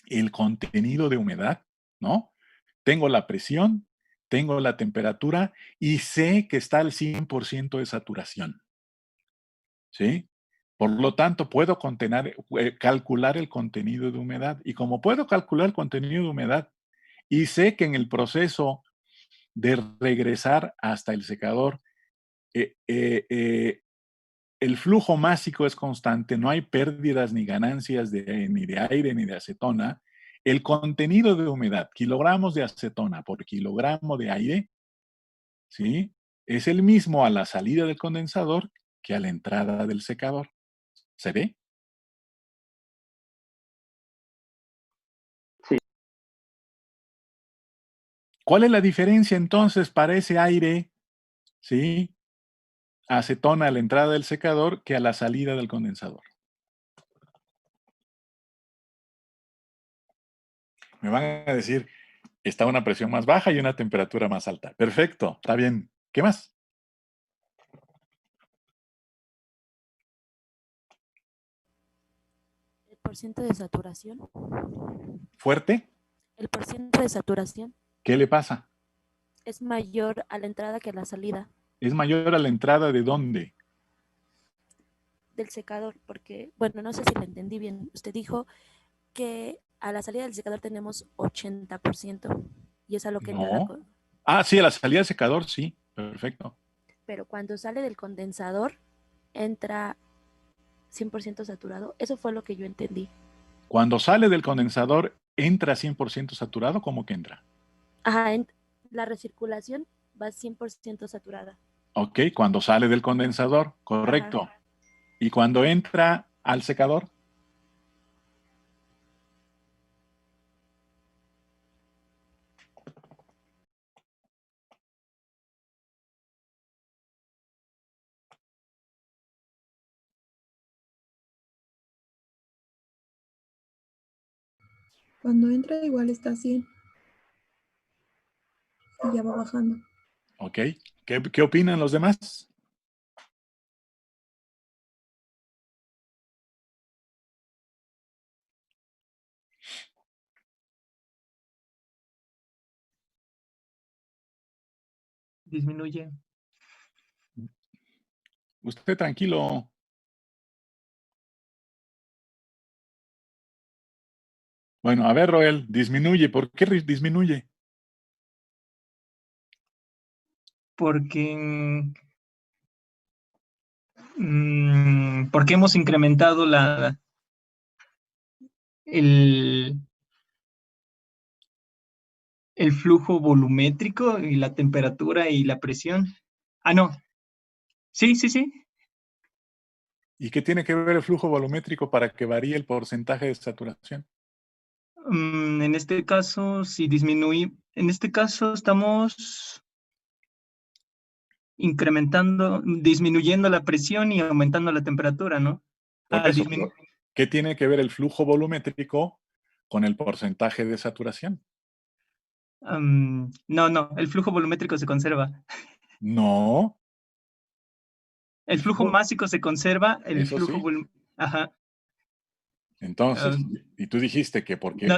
el contenido de humedad, ¿no? Tengo la presión, tengo la temperatura y sé que está al 100% de saturación, ¿sí? Por lo tanto, puedo calcular el contenido de humedad. Y como puedo calcular el contenido de humedad y sé que en el proceso de regresar hasta el secador, eh, eh, eh, el flujo másico es constante, no hay pérdidas ni ganancias ni de aire ni de acetona. El contenido de humedad, kilogramos de acetona por kilogramo de aire, ¿sí? Es el mismo a la salida del condensador que a la entrada del secador. ¿Se ve? Sí. ¿Cuál es la diferencia entonces para ese aire, ¿sí? Acetona a la entrada del secador que a la salida del condensador? Me van a decir, está una presión más baja y una temperatura más alta. Perfecto, está bien. ¿Qué más? El porciento de saturación. ¿Fuerte? El porciento de saturación ¿Qué le pasa? es mayor a la entrada que a la salida ¿Es mayor a la entrada de dónde? del secador, porque, bueno, no sé si lo entendí bien. Usted dijo que a la salida del secador tenemos 80% y es a lo que entra No. Ah, sí, a la salida del secador, sí. Perfecto. pero cuando sale del condensador entra 100% saturado. Eso fue lo que yo entendí. Cuando sale del condensador, ¿entra 100% saturado? ¿Cómo que entra? Ajá, la recirculación va 100% saturada. Ok, cuando sale del condensador, correcto. Ajá. ¿Y cuando entra al secador? Cuando entra igual está a 100 y ya va bajando. Ok. ¿Qué opinan los demás? Disminuye. Usted tranquilo. Bueno, a ver, Roel, disminuye. ¿Por qué disminuye? Porque, porque hemos incrementado el, el flujo volumétrico y la temperatura y la presión. Ah, no. Sí, sí, sí. ¿Y qué tiene que ver el flujo volumétrico para que varíe el porcentaje de saturación? En este caso, si disminuye, en este caso estamos disminuyendo la presión y aumentando la temperatura, ¿no? Por Al eso, disminuir. ¿qué tiene que ver el flujo volumétrico con el porcentaje de saturación? No, no, el flujo volumétrico se conserva. No, El flujo másico se conserva, el Eso flujo sí. Ajá. Entonces, y tú dijiste que porque No,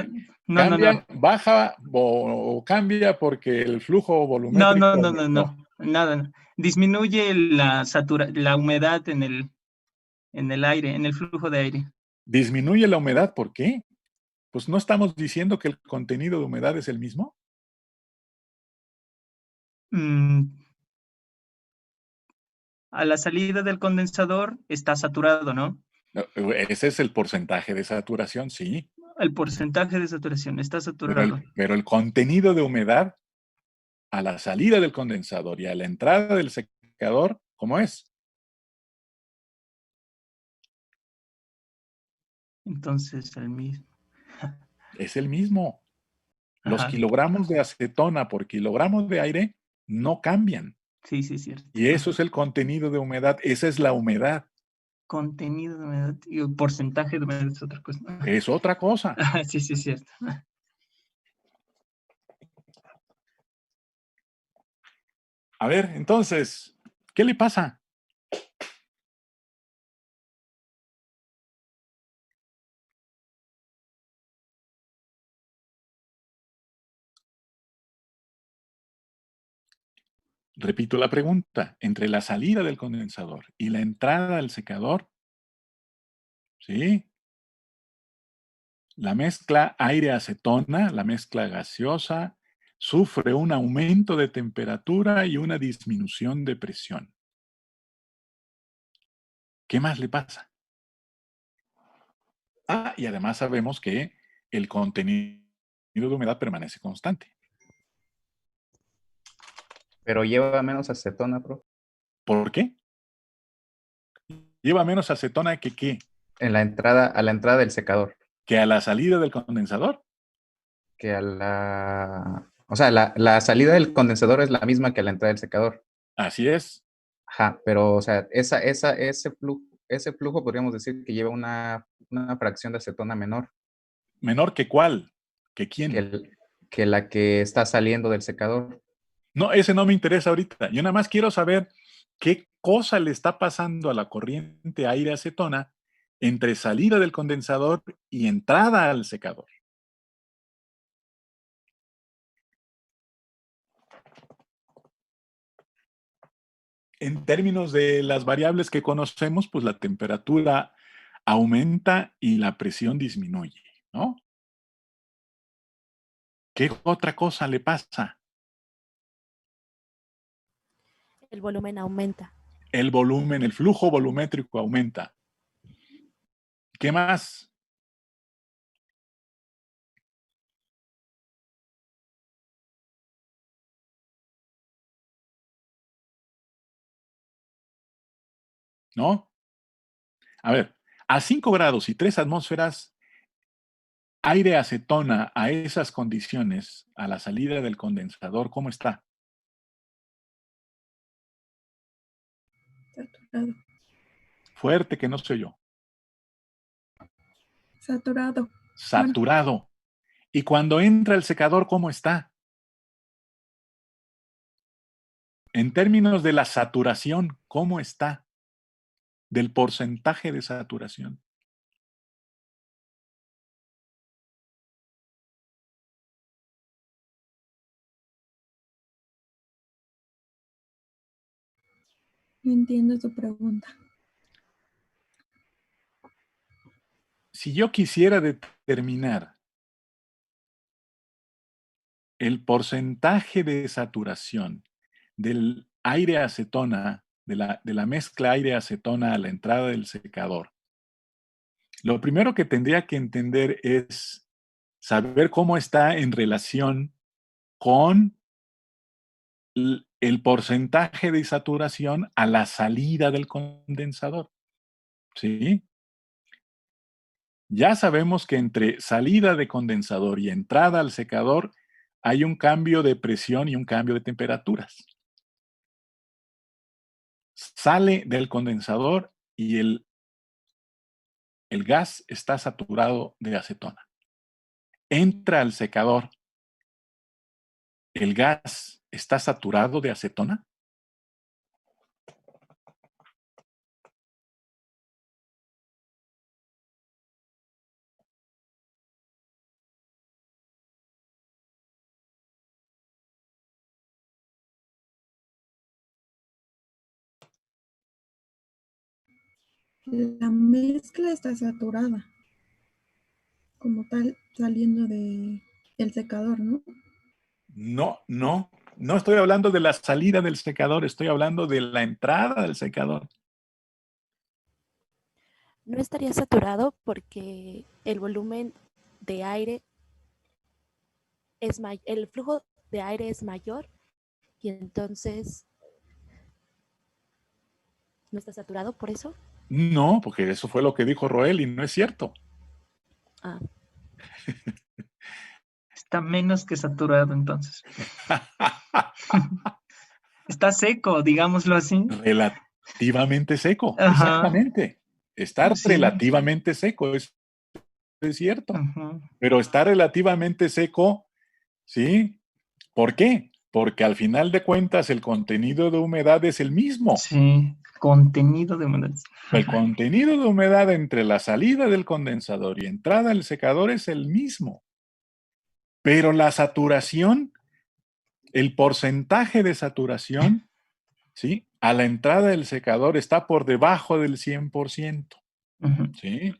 cambia, baja o cambia porque el flujo volumétrico aumentó. Nada. No. Disminuye la humedad en el aire, en el flujo de aire. Disminuye la humedad, ¿por qué? Pues no estamos diciendo que el contenido de humedad es el mismo. A la salida del condensador está saturado, ¿no? Ese es el porcentaje de saturación, sí. El porcentaje de saturación está saturado. Pero el contenido de humedad a la salida del condensador y a la entrada del secador, ¿cómo es? Entonces, el mismo. Es el mismo. Los Ajá. kilogramos de acetona por kilogramos de aire no cambian. Sí, cierto. Y eso es el contenido de humedad. Esa es la humedad. Contenido de humedad y el porcentaje de humedad es otra cosa. Es otra cosa. Sí, cierto. A ver, entonces, ¿qué le pasa? Repito la pregunta. Entre la salida del condensador y la entrada del secador, ¿sí? La mezcla aire-acetona, la mezcla gaseosa, sufre un aumento de temperatura y una disminución de presión. ¿Qué más le pasa? Y además sabemos que el contenido de humedad permanece constante. Pero lleva menos acetona, profe. ¿Por qué? Lleva menos acetona que ¿qué? A la entrada del secador. ¿Que a la salida del condensador? Que a la... O sea, la salida del condensador es la misma que a la entrada del secador. Así es. Ajá, pero, o sea, ese flujo podríamos decir que lleva una fracción de acetona menor. ¿Menor que cuál? ¿Que quién? Que la que está saliendo del secador. No, ese no me interesa ahorita. Yo nada más quiero saber qué cosa le está pasando a la corriente aire-acetona entre salida del condensador y entrada al secador. En términos de las variables que conocemos, pues la temperatura aumenta y la presión disminuye, ¿no? ¿Qué otra cosa le pasa? El volumen aumenta. El volumen, el flujo volumétrico aumenta. ¿Qué más? ¿No? A ver, a 5 grados y 3 atmósferas, aire acetona a esas condiciones, a la salida del condensador, ¿cómo está? Saturado. Fuerte que no soy yo. Saturado. Saturado. Bueno. Y cuando entra el secador, ¿cómo está? En términos de la saturación, ¿cómo está? Del porcentaje de saturación. No entiendo su pregunta. Si yo quisiera determinar el porcentaje de saturación del aire acetona, de la mezcla aire acetona a la entrada del secador, lo primero que tendría que entender es saber cómo está en relación con el porcentaje de saturación a la salida del condensador. ¿Sí? Ya sabemos que entre salida de condensador y entrada al secador hay un cambio de presión y un cambio de temperaturas. Sale del condensador y el gas está saturado de acetona. Entra al secador. ¿El gas está saturado de acetona? La mezcla está saturada, como tal, saliendo del secador, ¿no? No estoy hablando de la salida del secador, estoy hablando de la entrada del secador. No estaría saturado porque el volumen de aire el flujo de aire es mayor y entonces no está saturado por eso. No, porque eso fue lo que dijo Roel y no es cierto. Ah, Está menos que saturado entonces. Está seco, digámoslo así. Relativamente seco, Ajá. exactamente. Estar Sí. relativamente seco, es cierto. Ajá. Pero está relativamente seco, ¿sí? ¿Por qué? Porque al final de cuentas el contenido de humedad es el mismo. Sí, contenido de humedad. El contenido de humedad entre la salida del condensador y entrada del secador es el mismo. Pero la saturación, el porcentaje de saturación, ¿sí? A la entrada del secador está por debajo del 100%. Ujú. ¿Sí?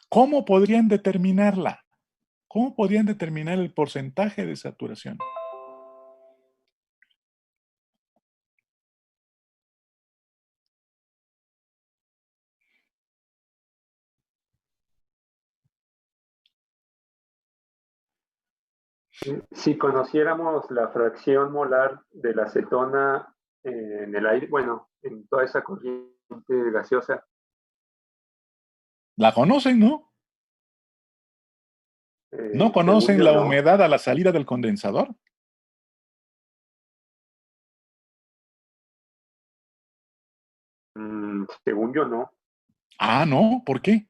¿Cómo podrían determinarla? ¿Cómo podrían determinar el porcentaje de saturación? Si conociéramos la fracción molar de la acetona en el aire, bueno, en toda esa corriente gaseosa, ¿La conocen, no? ¿No según conocen yo la no. humedad a la salida del condensador? Según yo no. Ah, no, ¿por qué?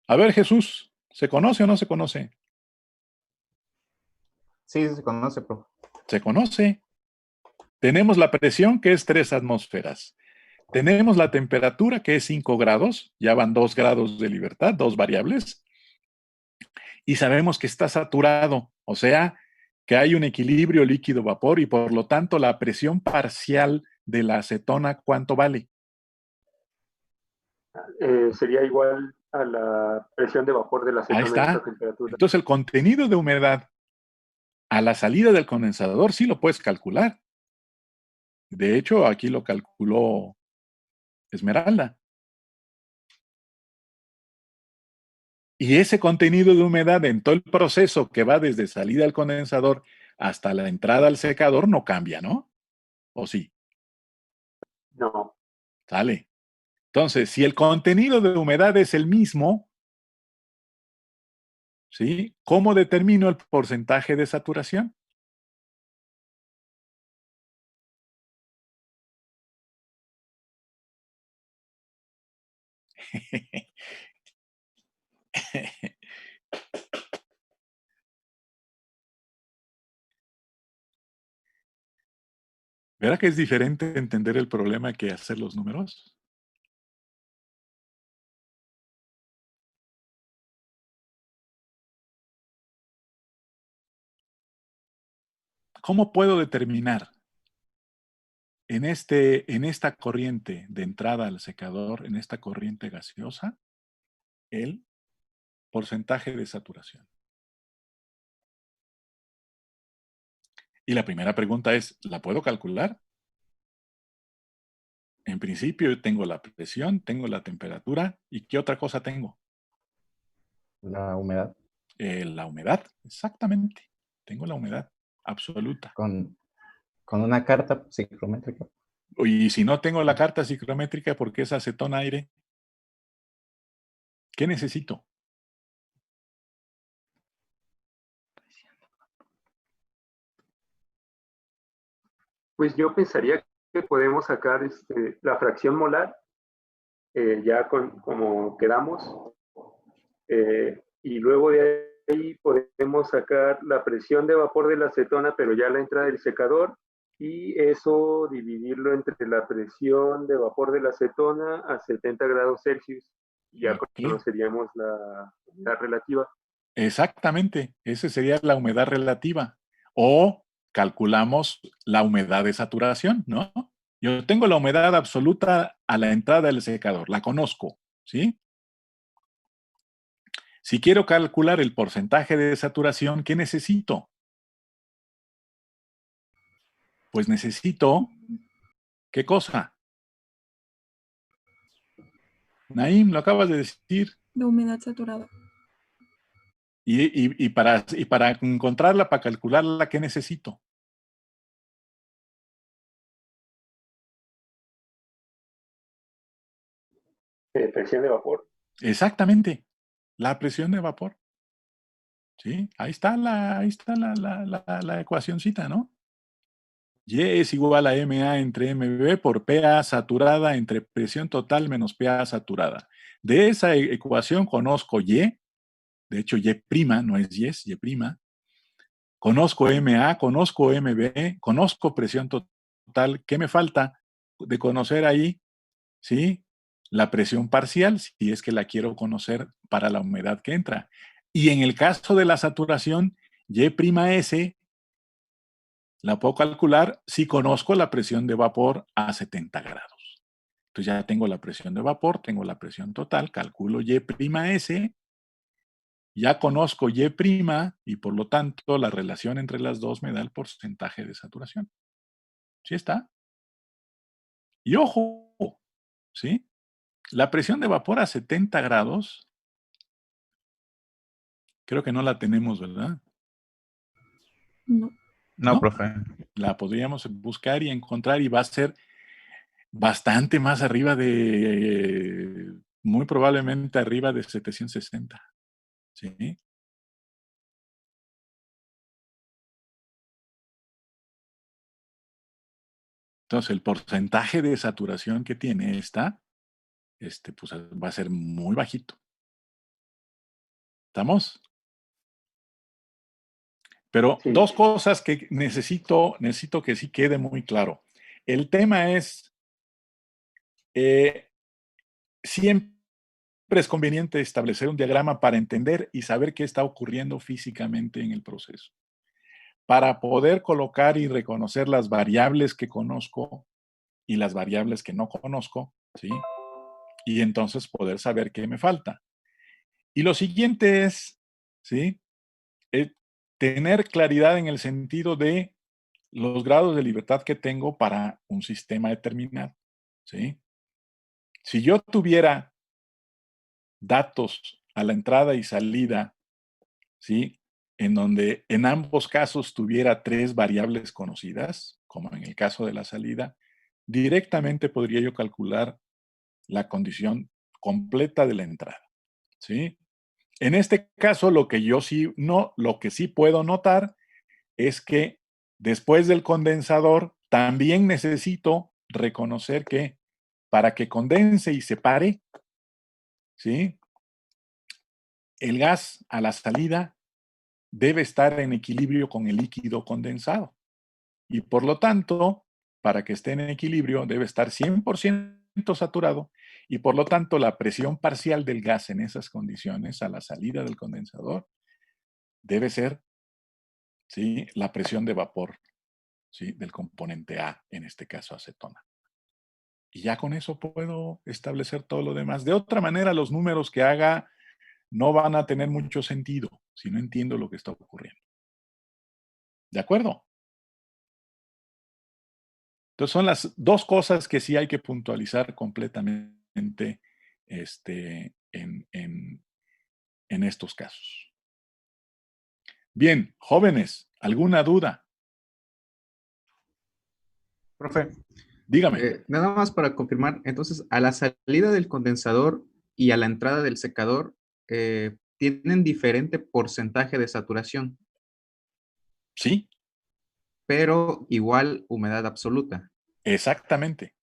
A ver, Jesús, ¿se conoce o no se conoce? Sí, se conoce, profe. Se conoce. Tenemos la presión, que es 3 atmósferas. Tenemos la temperatura, que es 5 grados. Ya van 2 grados de libertad, 2 variables. Y sabemos que está saturado, o sea, que hay un equilibrio líquido-vapor y por lo tanto la presión parcial de la acetona, ¿cuánto vale? Sería igual a la presión de vapor de la Ahí acetona a esa está. temperatura. Entonces el contenido de humedad a la salida del condensador sí lo puedes calcular. De hecho, aquí lo calculó Esmeralda. Y ese contenido de humedad en todo el proceso que va desde salida del condensador hasta la entrada al secador no cambia, ¿no? ¿O sí? No. Sale. Entonces, si el contenido de humedad es el mismo, ¿sí? ¿Cómo determino el porcentaje de saturación? ¿Verdad que es diferente entender el problema que hacer los números? ¿Cómo puedo determinar en esta corriente de entrada al secador, en esta corriente gaseosa, el porcentaje de saturación? Y la primera pregunta es, ¿la puedo calcular? En principio tengo la presión, tengo la temperatura, ¿y qué otra cosa tengo? La humedad. La humedad, exactamente. Tengo la humedad absoluta. Con una carta psicométrica. Y si no tengo la carta psicométrica porque es acetona aire, ¿qué necesito? Pues yo pensaría que podemos sacar la fracción molar, ya como quedamos, y luego de ahí podemos sacar la presión de vapor de la acetona, pero ya a la entrada del secador, y eso dividirlo entre la presión de vapor de la acetona a 70 grados Celsius, y ya Okay. conoceríamos la relativa. Exactamente, esa sería la humedad relativa. O calculamos la humedad de saturación, ¿no? Yo tengo la humedad absoluta a la entrada del secador, la conozco, ¿sí? Si quiero calcular el porcentaje de saturación, ¿qué necesito? Pues necesito, ¿qué cosa? Naim, lo acabas de decir. La humedad saturada. Y para encontrarla, para calcularla, ¿qué necesito? Presión de vapor. Exactamente, la presión de vapor. ¿Sí? Ahí está la ecuacioncita, ¿no? Y es igual a MA entre MB por PA saturada entre presión total menos PA saturada. De esa ecuación conozco Y, de hecho Y', no es Y, es Y'. Conozco MA, conozco MB, conozco presión total. ¿Qué me falta de conocer ahí? ¿Sí? La presión parcial, si es que la quiero conocer para la humedad que entra. Y en el caso de la saturación, Y', la puedo calcular si conozco la presión de vapor a 70 grados. Entonces ya tengo la presión de vapor, tengo la presión total, calculo Y', ya conozco Y' y por lo tanto la relación entre las dos me da el porcentaje de saturación. ¿Sí está? Y ojo, ¿sí? La presión de vapor a 70 grados, creo que no la tenemos, ¿verdad? No. No, profe. La podríamos buscar y encontrar y va a ser bastante más arriba de, muy probablemente arriba de 760. ¿Sí? Entonces, el porcentaje de saturación que tiene esta, pues va a ser muy bajito. ¿Estamos? Pero Sí. dos cosas que necesito que sí quede muy claro. El tema es, siempre es conveniente establecer un diagrama para entender y saber qué está ocurriendo físicamente en el proceso. Para poder colocar y reconocer las variables que conozco y las variables que no conozco, ¿sí? Y entonces poder saber qué me falta. Y lo siguiente es, ¿sí? Tener claridad en el sentido de los grados de libertad que tengo para un sistema determinado, ¿sí? Si yo tuviera datos a la entrada y salida, ¿sí? En donde en ambos casos tuviera 3 variables conocidas, como en el caso de la salida, directamente podría yo calcular la condición completa de la entrada, ¿sí? En este caso, lo que sí puedo notar es que después del condensador también necesito reconocer que para que condense y separe, ¿sí? El gas a la salida debe estar en equilibrio con el líquido condensado. Y por lo tanto, para que esté en equilibrio, debe estar 100% saturado y por lo tanto la presión parcial del gas en esas condiciones a la salida del condensador debe ser, ¿sí?, la presión de vapor, ¿sí?, del componente A, en este caso acetona. Y ya con eso puedo establecer todo lo demás. De otra manera, los números que haga no van a tener mucho sentido si no entiendo lo que está ocurriendo. ¿De acuerdo? Entonces son las dos cosas que sí hay que puntualizar completamente en estos casos. Bien, jóvenes, ¿alguna duda? Profe, Dígame. nada más para confirmar, entonces a la salida del condensador y a la entrada del secador tienen diferente porcentaje de saturación, Sí, pero igual humedad absoluta. exactamente.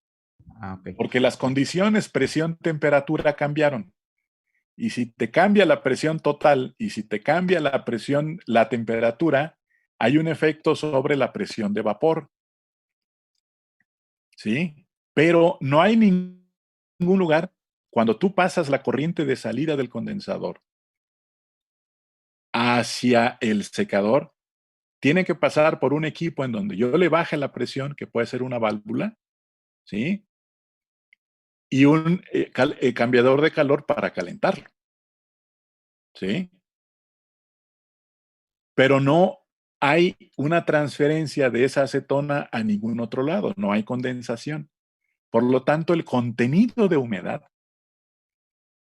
Ah, ok. Porque las condiciones presión, temperatura cambiaron. Y si te cambia la presión total y si te cambia la presión, la temperatura, hay un efecto sobre la presión de vapor. ¿Sí? Pero no hay ningún lugar cuando tú pasas la corriente de salida del condensador hacia el secador, tiene que pasar por un equipo en donde yo le baje la presión, que puede ser una válvula, ¿sí? Y un cambiador de calor para calentarlo, ¿sí? Pero no hay una transferencia de esa acetona a ningún otro lado, no hay condensación. Por lo tanto, el contenido de humedad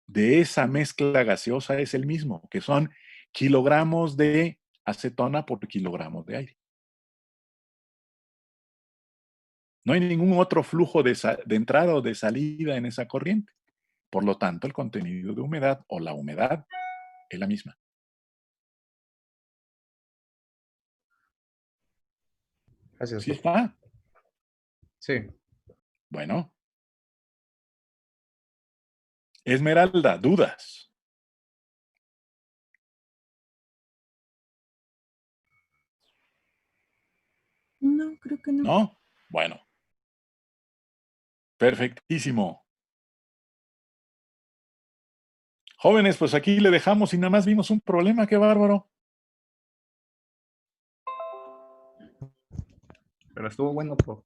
de esa mezcla gaseosa es el mismo, que son kilogramos de acetona por kilogramos de aire. No hay ningún otro flujo de entrada o de salida en esa corriente. Por lo tanto, el contenido de humedad o la humedad es la misma. Gracias, ¿Sí profe. está? Sí. Bueno. Esmeralda, ¿dudas? No, creo que no. ¿No? Bueno. Perfectísimo. Jóvenes, pues aquí le dejamos y nada más vimos un problema, qué bárbaro. Pero estuvo bueno, profe.